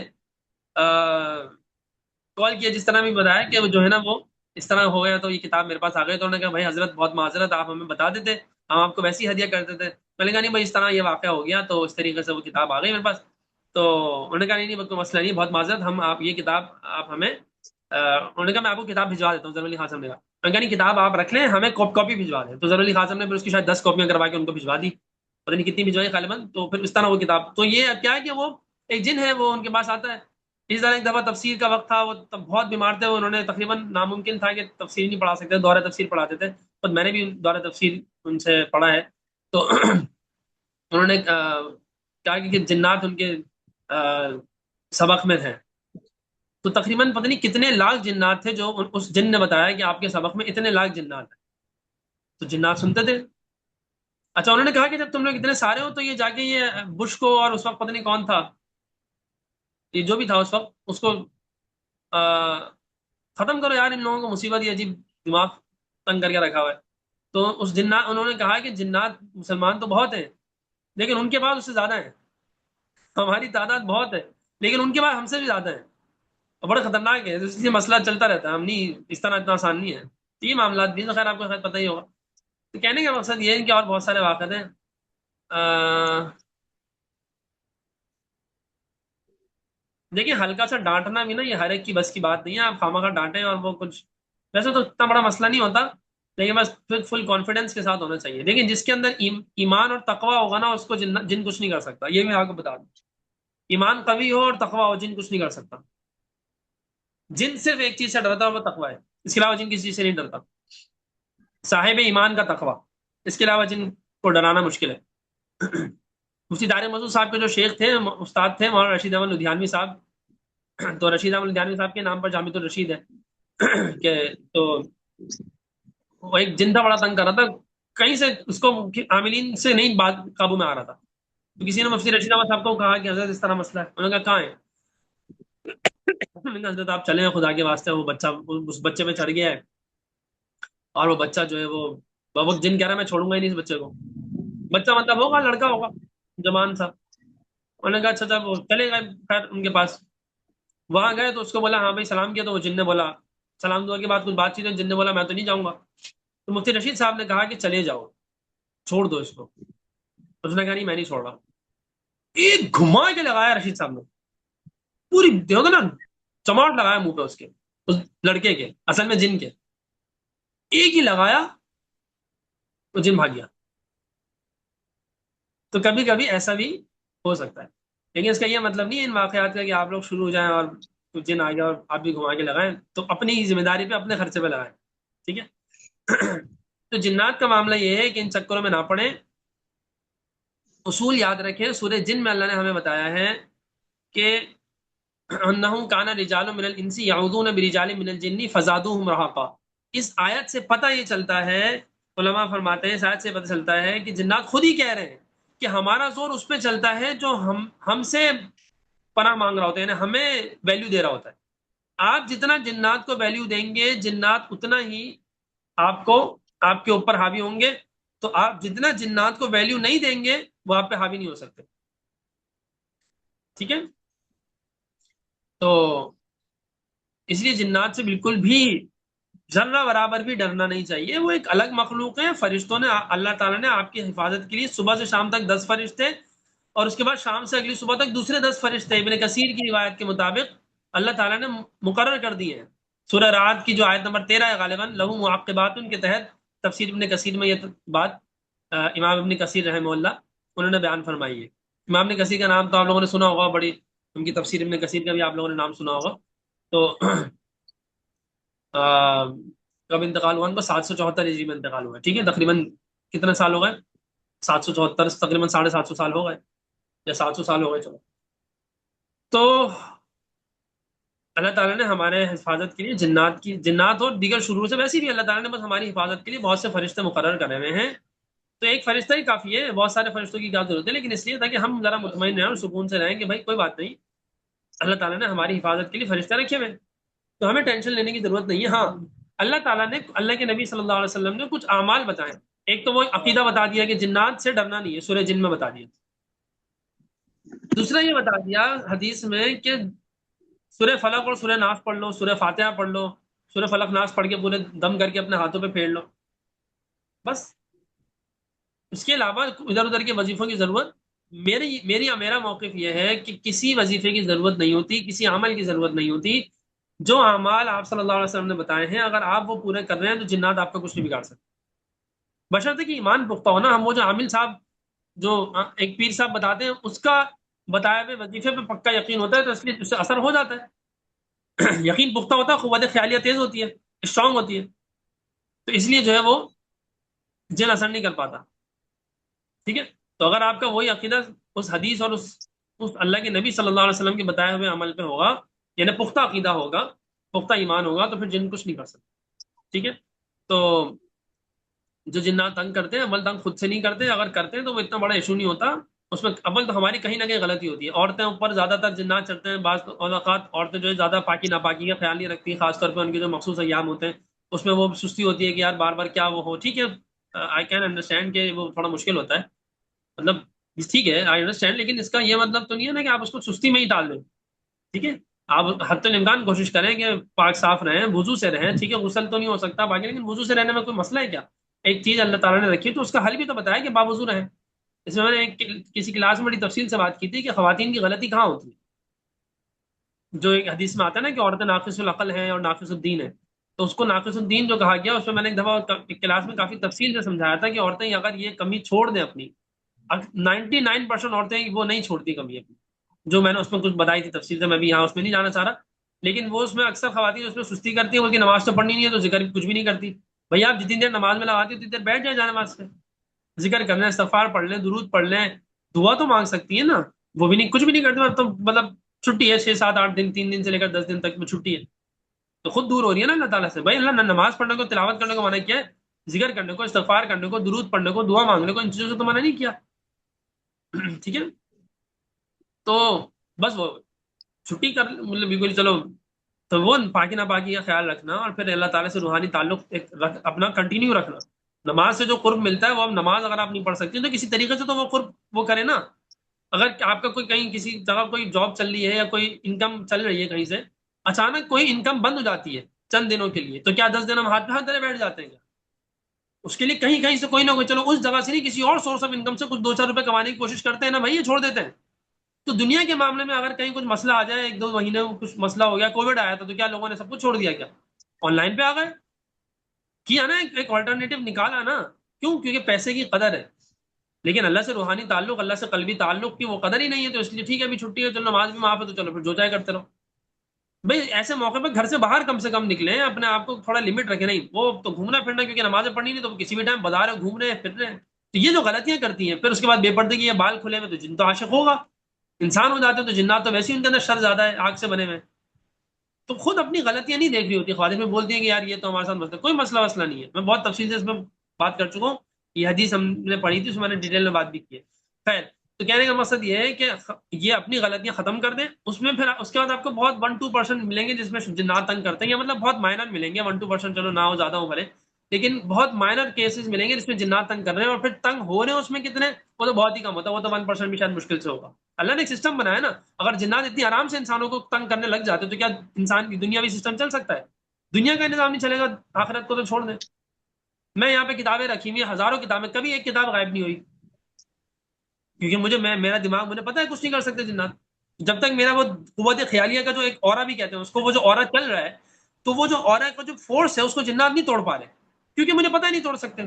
کال کیا جس طرح بھی بتایا کہ وہ جو ہے نا وہ اس طرح ہو گیا، تو یہ کتاب میرے پاس آ گئی. تو انہوں نے کہا بھائی حضرت بہت معذرت، آپ ہمیں بتا دیتے، ہم آپ کو ویسی ہدیہ کر دیتے. میں نے کہا نہیں بھائی اس طرح یہ واقعہ ہو گیا، تو اس طریقے سے وہ کتاب آ گئی میرے پاس. تو انہوں نے کہا نہیں کوئی مسئلہ نہیں، بہت معذرت، ہم آپ یہ کتاب آپ ہمیں انہوں نے کہا میں آپ کو کتاب بھجوا دیتا ہوں. ظہور علی خان صاحب نے کہا، میں نے کہا نہیں کتاب آپ رکھ لیں، ہمیں کاپی بھجوا دیں. تو ظہور علی خان صاحب نے پھر اس کی شاید 10 کاپیاں کروا کے ان کو بھجوا دی، پتہ نہیں کتنی بھجوائی غالباً. تو پھر اس طرح وہ کتاب، تو یہ کیا ہے کہ وہ ایک جن ہے وہ ان کے پاس آتا ہے. اس طرح ایک دفعہ تفسیر کا وقت تھا، وہ تب بہت بیمار تھے، انہوں نے تقریباً ناممکن تھا کہ تفسیر نہیں پڑھا سکتے، دورہ تفسیر پڑھاتے تھے، اور میں نے بھی دورہ تفسیر ان سے پڑھا ہے. تو انہوں نے کہا کہ جنات ان کے سبق میں تھے، تو تقریباً پتہ نہیں کتنے لاکھ جنات تھے، جو اس جن نے بتایا کہ آپ کے سبق میں اتنے لاکھ جنات ہیں. تو جنات سنتے تھے. اچھا انہوں نے کہا کہ جب تم لوگ اتنے سارے ہو تو یہ جا کے یہ بش کو، اور اس وقت پتہ نہیں کون تھا یہ جو بھی تھا اس وقت، اس کو ختم کرو یار، ان لوگوں کو مصیبت یہ عجیب دماغ تنگ کر کے رکھا ہوا ہے. تو اس جنات انہوں نے کہا کہ جنات مسلمان تو بہت ہیں لیکن ان کے پاس اس سے زیادہ ہیں، ہماری تعداد بہت ہے لیکن ان کے پاس ہم سے بھی زیادہ ہیں، اور بڑے خطرناک ہے. اس لیے مسئلہ چلتا رہتا ہے، ہم نہیں اس طرح اتنا آسان نہیں ہے. تو یہ معاملات بھی خیر آپ کو خیر پتہ ہی ہوگا. تو کہنے کا مقصد یہ ہے کہ اور بہت سارے واقعات ہیں. دیکھیں ہلکا سا ڈانٹنا بھی نا یہ ہر ایک کی بس کی بات نہیں ہے. آپ خواہ ڈانٹیں اور وہ کچھ، ویسے تو اتنا بڑا مسئلہ نہیں ہوتا لیکن بس فل کانفیڈنس کے ساتھ ہونا چاہیے. لیکن جس کے اندر ایمان اور تقوی ہوگا نا اس کو جن کچھ نہیں کر سکتا، یہ میں آپ کو بتا دوں. ایمان قوی ہو اور تقوی ہو، جن کچھ نہیں کر سکتا. جن صرف ایک چیز سے ڈرتا ہے وہ تقوی ہے، اس کے علاوہ جن کسی چیز سے نہیں ڈرتا. صاحب ایمان کا تقوی، اس کے علاوہ جن کو ڈرانا مشکل ہے. مفتی دار مزود صاحب کے جو شیخ تھے، استاد تھے مولانا رشید احمد لدھیانوی صاحب، تو رشید احمد لدھیانوی صاحب کے نام پر جامع الرشید ہے کہ تو وہ ایک جن تھا بڑا تنگ کر رہا تھا، کہیں سے اس کو عاملین سے نہیں بات قابو میں آ رہا تھا. تو کسی نے مفتی رشید احمد صاحب کو کہا کہ حضرت اس طرح مسئلہ ہے. انہوں نے کہا کہاں ہے؟ میں نے حضرت آپ چلے ہیں خدا کے واسطے، وہ بچہ اس بچے پہ چڑھ گیا ہے، اور وہ بچہ جو ہے وہ جن کہہ رہا ہے میں چھوڑوں گا ہی نہیں اس بچے کو. بچہ مطلب ہوگا لڑکا ہوگا جوان سا. انہوں نے کہا اچھا اچھا، وہ چلے گئے خیر ان کے پاس. وہاں گئے تو اس کو بولا ہاں بھائی سلام کیا، تو وہ جن نے بولا سلام دعا کے بعد کچھ بات چیت ہے، جن نے بولا میں تو نہیں جاؤں گا. تو مفتی رشید صاحب نے کہا کہ چلے جاؤ، چھوڑ دو اس کو. اس نے کہا نہیں میں نہیں چھوڑ رہا. ایک گھما کے لگایا رشید صاحب نے، پوری دیکھو نا چماٹ لگایا منہ پہ اس کے، اس لڑکے کے، اصل میں جن کے ایک ہی لگایا تو جن بھاگ گیا. تو کبھی کبھی ایسا بھی ہو سکتا ہے، لیکن اس کا یہ مطلب نہیں ہے ان واقعات کا کہ آپ لوگ شروع ہو جائیں اور کچھ جن آ گیا اور آپ بھی گھما کے لگائیں. تو اپنی ذمہ داری پہ اپنے خرچے پہ لگائیں، ٹھیک ہے. تو جنات کا معاملہ یہ ہے کہ ان چکروں میں نہ پڑیں. اصول یاد رکھیں، سورہ جن میں اللہ نے ہمیں بتایا ہے کہ انہم کان رجال من الانس یعوذون برجال من الجن فزادوہم رہقا. اس آیت سے پتہ یہ چلتا ہے، علماء فرماتے ہیں اس آیت سے پتہ چلتا ہے کہ جنات خود ہی کہہ رہے ہیں کہ ہمارا زور اس پہ چلتا ہے جو ہم سے پناہ مانگ رہا ہوتا ہے، یعنی ہمیں ویلیو دے رہا ہوتا ہے. آپ جتنا جنات کو ویلیو دیں گے جنات اتنا ہی آپ کے اوپر حاوی ہوں گے. تو آپ جتنا جنات کو ویلیو نہیں دیں گے وہ آپ پہ حاوی نہیں ہو سکتے، ٹھیک ہے. تو اس لیے جنات سے بالکل بھی ذرہ برابر بھی ڈرنا نہیں چاہیے. وہ ایک الگ مخلوق ہے. فرشتوں نے اللہ تعالیٰ نے آپ کی حفاظت کے لیے صبح سے شام تک 10 فرشتے، اور اس کے بعد شام سے اگلی صبح تک دوسرے 10 فرشتے ابن کثیر کی روایت کے مطابق اللہ تعالیٰ نے مقرر کر دیے ہیں. سورہ رعد کی جو آیت نمبر 13 ہے غالباً، لہو معقبات کے تحت تفسیر ابن کثیر میں یہ بات امام ابن کثیر رحمہ اللہ انہوں نے بیان فرمائی ہے. امام ابن کثیر کا نام تو آپ لوگوں نے سنا ہوگا، بڑی ان کی تفسیر ابن کثیر کا بھی آپ لوگوں نے نام سنا ہوگا. تو کب انتقال ہوا ان کا؟ 774 ہجری میں انتقال ہوا ہے، ٹھیک ہے. تقریباً کتنے سال ہو گئے؟ 774، تقریباً 750 سال ہو گئے یا 700 سال ہو گئے. چلو، تو اللہ تعالیٰ نے ہمارے حفاظت کے لیے جنات اور دیگر شرور سے، ویسے بھی اللہ تعالیٰ نے بس ہماری حفاظت کے لیے بہت سے فرشتے مقرر کرے ہوئے ہیں. تو ایک فرشتہ ہی کافی ہے، بہت سارے فرشتوں کی کیا ضرورت ہے؟ لیکن اس لیے تاکہ ہم ذرا مطمئن رہیں اور سکون سے رہیں کہ بھائی کوئی بات نہیں، اللہ تعالیٰ نے ہماری حفاظت کے لیے فرشتے رکھے ہوئے، تو ہمیں ٹینشن لینے کی ضرورت نہیں ہے. ہاں اللہ تعالیٰ نے، اللہ کے نبی صلی اللہ علیہ وسلم نے کچھ اعمال بتائے. ایک تو وہ عقیدہ بتا دیا کہ جنات سے ڈرنا نہیں ہے، سورہ جن میں بتا دیا. دوسرا یہ بتا دیا حدیث میں کہ سورہ فلق اور سورہ ناس پڑھ لو، سورہ فاتحہ پڑھ لو، سورہ فلق ناس پڑھ کے پورے دم کر کے اپنے ہاتھوں پہ پھیر لو، بس. اس کے علاوہ ادھر ادھر کے وظیفوں کی ضرورت، میرا موقف یہ ہے کہ کسی وظیفے کی ضرورت نہیں ہوتی، کسی عمل کی ضرورت نہیں ہوتی. جو اعمال آپ صلی اللہ علیہ وسلم نے بتائے ہیں اگر آپ وہ پورے کر رہے ہیں تو جنات آپ کا کچھ نہیں بگاڑ سکتے، بشرطے کہ ایمان پختہ ہونا. ہم وہ جو عامل صاحب جو ایک پیر صاحب بتاتے ہیں اس کا بتایا ہوئے وظیفے پہ پکا یقین ہوتا ہے تو اس لیے اس سے اثر ہو جاتا ہے. یقین پختہ ہوتا ہے، قوت خیالیہ تیز ہوتی ہے، اسٹرانگ ہوتی ہے، تو اس لیے جو ہے وہ جن اثر نہیں کر پاتا، ٹھیک ہے. تو اگر آپ کا وہی عقیدہ اس حدیث اور اس اللہ کے نبی صلی اللہ علیہ وسلم کے بتائے ہوئے عمل پہ ہوگا، یعنی پختہ عقیدہ ہوگا، پختہ ایمان ہوگا، تو پھر جن کچھ نہیں کر سکتے، ٹھیک ہے. تو جو جنات تنگ کرتے ہیں عمل تنگ خود سے نہیں کرتے، اگر کرتے ہیں تو وہ اتنا بڑا ایشو نہیں ہوتا. اس میں اول تو ہماری کہیں نہ کہیں غلطی ہوتی ہے. عورتیں اوپر زیادہ تر جنات چڑھتے ہیں، بعض اوقات عورتیں جو ہے زیادہ پاکی ناپاکی کا خیال نہیں رکھتی، خاص طور پہ ان کے جو مخصوص ایام ہوتے ہیں اس میں وہ سستی ہوتی ہے کہ یار بار بار کیا وہ ہو. ٹھیک ہے، آئی کین انڈرسٹینڈ کہ وہ تھوڑا مشکل ہوتا ہے، مطلب ٹھیک ہے آئی انڈرسٹینڈ، لیکن اس کا یہ مطلب تو نہیں ہے نا کہ آپ اس کو سستی میں ہی ڈال دیں. ٹھیک ہے، آپ حت الامکان کوشش کریں کہ پاک صاف رہیں، وضو سے رہیں. ٹھیک ہے، غسل تو نہیں ہو سکتا باقی، لیکن وضو سے رہنے میں کوئی مسئلہ ہے کیا؟ ایک چیز اللہ تعالیٰ نے رکھی تو اس کا حل بھی تو بتایا کہ باوضو رہیں. اس میں نے کسی کلاس میں بڑی تفصیل سے بات کی تھی کہ خواتین کی غلطی کہاں ہوتی ہے. جو ایک حدیث میں آتا ہے نا کہ عورتیں ناقص العقل ہیں اور ناقص الدین ہیں، تو اس کو ناقص الدین جو کہا گیا اس میں نے ایک دفعہ کلاس میں کافی تفصیل سے سمجھایا تھا کہ عورتیں اگر یہ کمی چھوڑ دیں اپنی، 99% عورتیں وہ نہیں چھوڑتی کمی اپنی، جو میں نے اس میں کچھ بتائی تھی تفصیل سے، میں بھی یہاں اس میں نہیں جانا چاہ رہا. لیکن وہ اس میں اکثر خواتین اس میں سستی کرتی ہیں، بلکہ نماز تو پڑھنی نہیں ہے تو ذکر کچھ بھی نہیں کرتی. بھائی آپ جتنی دیر نماز میں لگاتی ہو اتنی دیر بیٹھ جائیں جا نماز پہ، ذکر کر لیں، استغفار پڑھ لیں، درود پڑھ لیں، دعا تو مانگ سکتی ہے نا. وہ بھی نہیں، کچھ بھی نہیں کرتی تو مطلب چھٹی ہے 6 7 8 دن، 3 دن سے لے کر 10 دن تک میں چھٹی ہے، تو خود دور ہو رہی ہے نا اللہ تعالیٰ سے. بھائی اللہ نے نماز پڑھنے کو، تلاوت کرنے کو منع کیا ہے، ذکر کرنے کو، استغفار کرنے کو، درود پڑھنے کو، دعا مانگنے کو، ان چیزوں سے تو منع نہیں کیا. ٹھیک ہے، تو بس وہ چھٹی کر مطلب بالکل چلو، تو وہ پاکی ناپاکی کا خیال رکھنا، اور پھر اللہ تعالیٰ سے روحانی تعلق اپنا کنٹینیو رکھنا. نماز سے جو قرب ملتا ہے وہ، اب نماز اگر آپ نہیں پڑھ سکتے تو کسی طریقے سے تو وہ قرب وہ کرے نا. اگر آپ کا کوئی کہیں کسی جگہ کوئی جاب چل رہی ہے یا کوئی انکم چل رہی ہے کہیں سے، اچانک کوئی انکم بند ہو جاتی ہے چند دنوں کے لیے، تو کیا 10 دن ہم ہاتھ پہ ہاتھ دھرے بیٹھ جاتے ہیں کیا؟ اس کے لیے کہیں کہیں سے کوئی نہ کوئی، چلو اس جگہ سے نہیں کسی اور سورس آف انکم سے کچھ 2-4 روپے کمانے کی کوشش کرتے ہیں نا بھائی، یہ چھوڑ دیتے ہیں. تو دنیا کے معاملے میں اگر کہیں کچھ مسئلہ آ جائے، 1-2 مہینے میں کچھ مسئلہ ہو گیا، کووڈ آیا تھا، تو کیا لوگوں نے سب کچھ چھوڑ دیا؟ کیا آن لائن پہ آ گئے؟ کیا نا، ایک آلٹرنیٹو نکالا نا. کیوں؟ کیونکہ پیسے کی قدر ہے. لیکن اللہ سے روحانی تعلق، اللہ سے قلبی تعلق کی وہ قدر ہی نہیں ہے، تو اس لیے ٹھیک ہے ابھی چھٹی ہے، چلو نماز بھی معاف ہے، تو چلو پھر جو چاہے کرتے رہو. بھائی ایسے موقع پہ گھر سے باہر کم سے کم نکلیں، اپنے آپ کو تھوڑا لمٹ رکھیں. نہیں وہ تو گھومنا پھرنا، کیونکہ نمازیں پڑھنی نہیں تو کسی بھی ٹائم بازار میں گھوم رہے ہیں، پھر رہے ہیں. تو یہ جو غلطیاں کرتی ہیں، پھر اس کے بعد بے پردگی ہے، بال کھلے میں، تو جن تو عاشق ہوگا. انسان ہو جاتے ہیں تو جنات تو ویسے ہی ان کے اندر شر زیادہ ہے، آگ سے بنے ہوئے. تو خود اپنی غلطیاں نہیں دیکھ رہی ہوتی، خواجہ میں بولتی ہیں کہ یار یہ تو ہمارے ساتھ مسئلہ، کوئی مسئلہ نہیں ہے. میں بہت تفصیل سے اس میں بات کر چکا ہوں. یہ حدیث ہم نے پڑھی تھی، اس میں نے ڈیٹیل میں بات بھی کی ہے. خیر، تو کہنے کا مقصد یہ ہے کہ یہ اپنی غلطیاں ختم کر دیں. اس میں پھر اس کے بعد آپ کو بہت 1-2% ملیں گے جس میں جنات تنگ کرتے ہیں، یا مطلب بہت مائنر ملیں گے. 1-2% چلو نہ ہو، زیادہ ہو بھلے، لیکن بہت مائنر کیسز ملیں گے جس میں جنات تنگ کر رہے ہیں. اور پھر تنگ ہو رہے ہیں اس میں کتنے، وہ تو بہت ہی کم ہوتا ہے، وہ تو 1% بھی شاید مشکل سے ہوگا. اللہ نے ایک سسٹم بنایا نا. اگر جنات اتنی آرام سے انسانوں کو تنگ کرنے لگ جاتے تو کیا انسان کی دنیاوی سسٹم چل سکتا ہے؟ دنیا کا نظام نہیں چلے گا، آخرت کو تو چھوڑ دیں. میں یہاں پہ کتابیں رکھی ہوئی ہیں، ہزاروں کتابیں، کبھی ایک کتاب غائب نہیں ہوئی، کیونکہ میرا دماغ، مجھے پتا ہے کچھ نہیں کر سکتے جنات. جب تک میرا وہ قوت خیالیہ کا جو ایک اورا بھی کہتے ہیں اس کو، وہ جو اورا چل رہا ہے، تو وہ جو اورا کا جو فورس ہے اس کو جنات نہیں توڑ پا رہے، کیونکہ مجھے پتا ہے نہیں توڑ سکتے.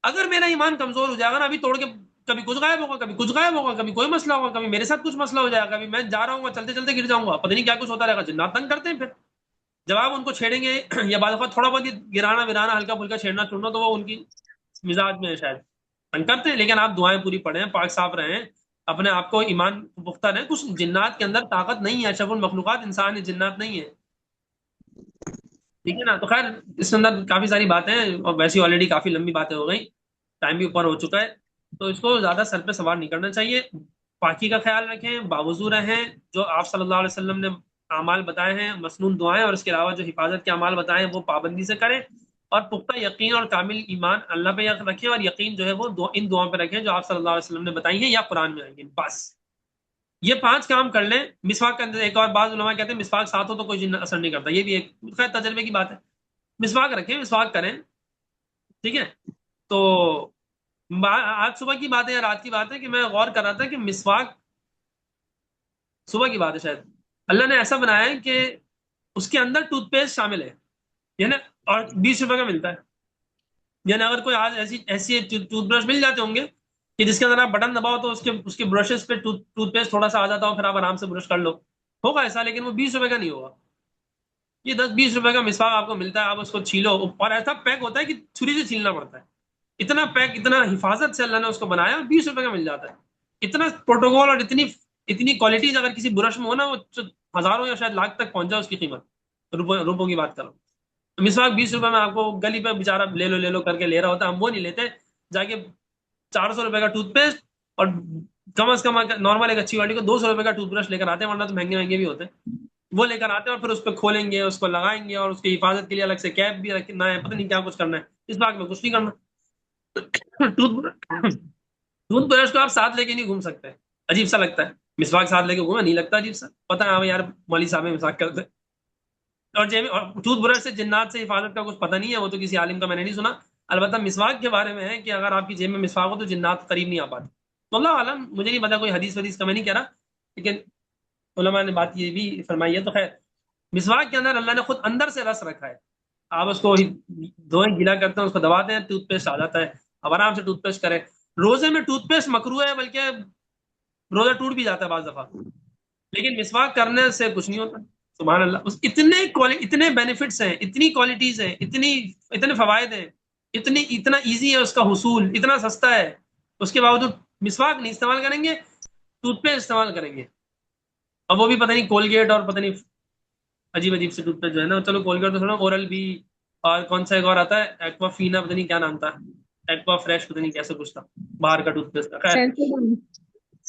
اگر میرا ایمان کمزور ہو جائے گا نا، ابھی توڑ کے کبھی کچھ غائب ہوگا، کبھی کچھ غائب ہوگا، کبھی کوئی مسئلہ ہوگا، کبھی میرے ساتھ کچھ مسئلہ ہو جائے گا، کبھی میں جا رہا ہوں چلتے چلتے گر جاؤں گا، پتہ نہیں کیا کچھ ہوتا رہے گا. جنات تنگ کرتے ہیں. پھر جب آپ ان کو چھیڑیں گے یا بعض اوقات تھوڑا بہت گرانا ورانا، ہلکا پھلکا چھیڑنا چھوڑنا، تو وہ ان کی مزاج میں ہے شاید، تنگ کرتے ہیں. لیکن آپ دعائیں پوری پڑھیں، پاک صاف رہیں، اپنے آپ کو ایمان پختہ رہیں. کچھ جنات کے اندر طاقت نہیں ہے، اشرف المخلوقات انسان ہے، جنات نہیں ہے. ٹھیک ہے نا. تو خیر، اس کے اندر کافی ساری باتیں ہیں، اور ویسی آلریڈی کافی لمبی باتیں ہو گئی، ٹائم بھی اوپر ہو چکا ہے، تو اس کو زیادہ سر پہ سوار نہیں کرنا چاہیے. پاکی کا خیال رکھیں، باوضو رہیں، جو آپ صلی اللہ علیہ وسلم نے اعمال بتائے ہیں، مسنون دعائیں، اور اس کے علاوہ جو حفاظت کے اعمال بتائے ہیں وہ پابندی سے کریں. اور پختہ یقین اور کامل ایمان اللہ پہ رکھیں، اور یقین جو ہے وہ ان دعاؤں پہ رکھیں جو آپ صلی اللہ علیہ وسلم نے بتائی ہیں یا قرآن میں آئی ہیں. بس یہ 5 کام کر لیں. مسواک کے اندر ایک اور، بعض علماء کہتے ہیں مسواک ساتھ ہو تو کوئی جن اثر نہیں کرتا، یہ بھی ایک خیر تجربے کی بات ہے. مسواک رکھیں، مسواک کریں. ٹھیک ہے. تو آج صبح کی بات ہے یا رات کی بات ہے کہ میں غور کر رہا تھا کہ مسواک صبح کی بات ہے شاید، اللہ نے ایسا بنایا ہے کہ اس کے اندر ٹوتھ پیسٹ شامل ہے، یعنی اور 20 روپے کا ملتا ہے. یعنی اگر کوئی آج ایسی ٹوتھ برش مل جاتے ہوں گے کہ جس کے اندر آپ بٹن دباؤ تو اس کے برشز پہ ٹوتھ پیسٹ تھوڑا سا آ جاتا ہو، پھر آپ آرام سے برش کر لو، ہوگا ایسا. لیکن وہ 20 روپے کا نہیں ہوگا. یہ 10-20 روپے کا مسواک آپ کو ملتا ہے، آپ اس کو چھیلو، اور ایسا پیک ہوتا ہے کہ چھری سے چھیلنا پڑتا ہے. اتنا پیک، اتنا حفاظت سے اللہ نے اس کو بنایا، 20 روپے کا مل جاتا ہے. اتنا پروٹوکول اور اتنی کوالٹیز اگر کسی برش میں ہو نا، وہ ہزاروں یا شاید لاکھ تک پہنچ جائے اس کی قیمت، روپوں کی بات کرو. مسواک 20 روپے میں آپ کو گلی پہ بےچارا لے لو کر کے لے رہا ہوتا ہے. ہم وہ نہیں لیتے، جا کے 400 روپے کا ٹوتھ پیسٹ، اور کم از کم نارمل ایک اچھی والی کو 200 روپے کا ٹوتھ برش لے کر آتے ہیں، ورنہ تو مہنگے بھی ہوتے ہیں. وہ لے کر آتے ہیں، اور پھر اس پہ کھولیں گے، اس کو لگائیں گے، اور اس کی حفاظت کے لیے الگ سے کیپ بھی رکھنا ہے، پتہ نہیں کیا کچھ کرنا ہے. اس بات میں کچھ نہیں کرنا. ٹوتھ برش کو آپ ساتھ لے کے نہیں گھوم سکتے، عجیب سا لگتا ہے. مسواک ساتھ لے کے گھوما نہیں لگتا عجیب سا، پتہ ہے یار مولوی صاحب مسواک کرتے. اور ٹوتھ برش سے جنات سے حفاظت کا کچھ پتہ نہیں ہے، وہ تو کسی عالم کا میں نے نہیں سنا. البتہ مسواک کے بارے میں ہے کہ اگر آپ کی جیب میں مسواک ہو تو جنات قریب نہیں آ پاتے. تو اللہ عالم، مجھے نہیں پتا، کوئی حدیث ودیث کا میں نہیں کہہ رہا، لیکن علماء نے بات یہ بھی فرمائی ہے. تو خیر، مسواک کے اندر اللہ نے خود اندر سے رس رکھا ہے. آپ اس کو دھوئیں، گیلا کرتے ہیں، اس کو دباتے ہیں، ٹوتھ پیسٹ آ جاتا ہے. اب آرام سے ٹوتھ پیسٹ کریں. روزے میں ٹوتھ پیسٹ مکروہ ہے، بلکہ روزہ ٹوٹ بھی جاتا ہے بعض دفعہ، لیکن مسواک کرنے سے کچھ نہیں ہوتا. سبحان اللہ. اتنے بینیفٹس ہیں، اتنی کوالٹیز ہیں، اتنے فوائد ہیں، اتنا ایزی ہے اس کا حصول، اتنا سستا ہے. اس کے باوجود مسواک نہیں استعمال کریں گے، ٹوتھ پیسٹ استعمال کریں گے. اب وہ بھی پتہ نہیں کولگیٹ اور پتہ نہیں عجیب سے ٹوتھ پیسٹ جو ہے نا، چلو کولگیٹ تو تھوڑا، اورل بھی، اور کون سا ایک اور آتا ہے ایکوا فینا، پتہ نہیں کیا نام تھا، ایکوا فریش، پتہ نہیں کیسے کچھ تھا باہر کا ٹوتھ پیسٹ کا. خیر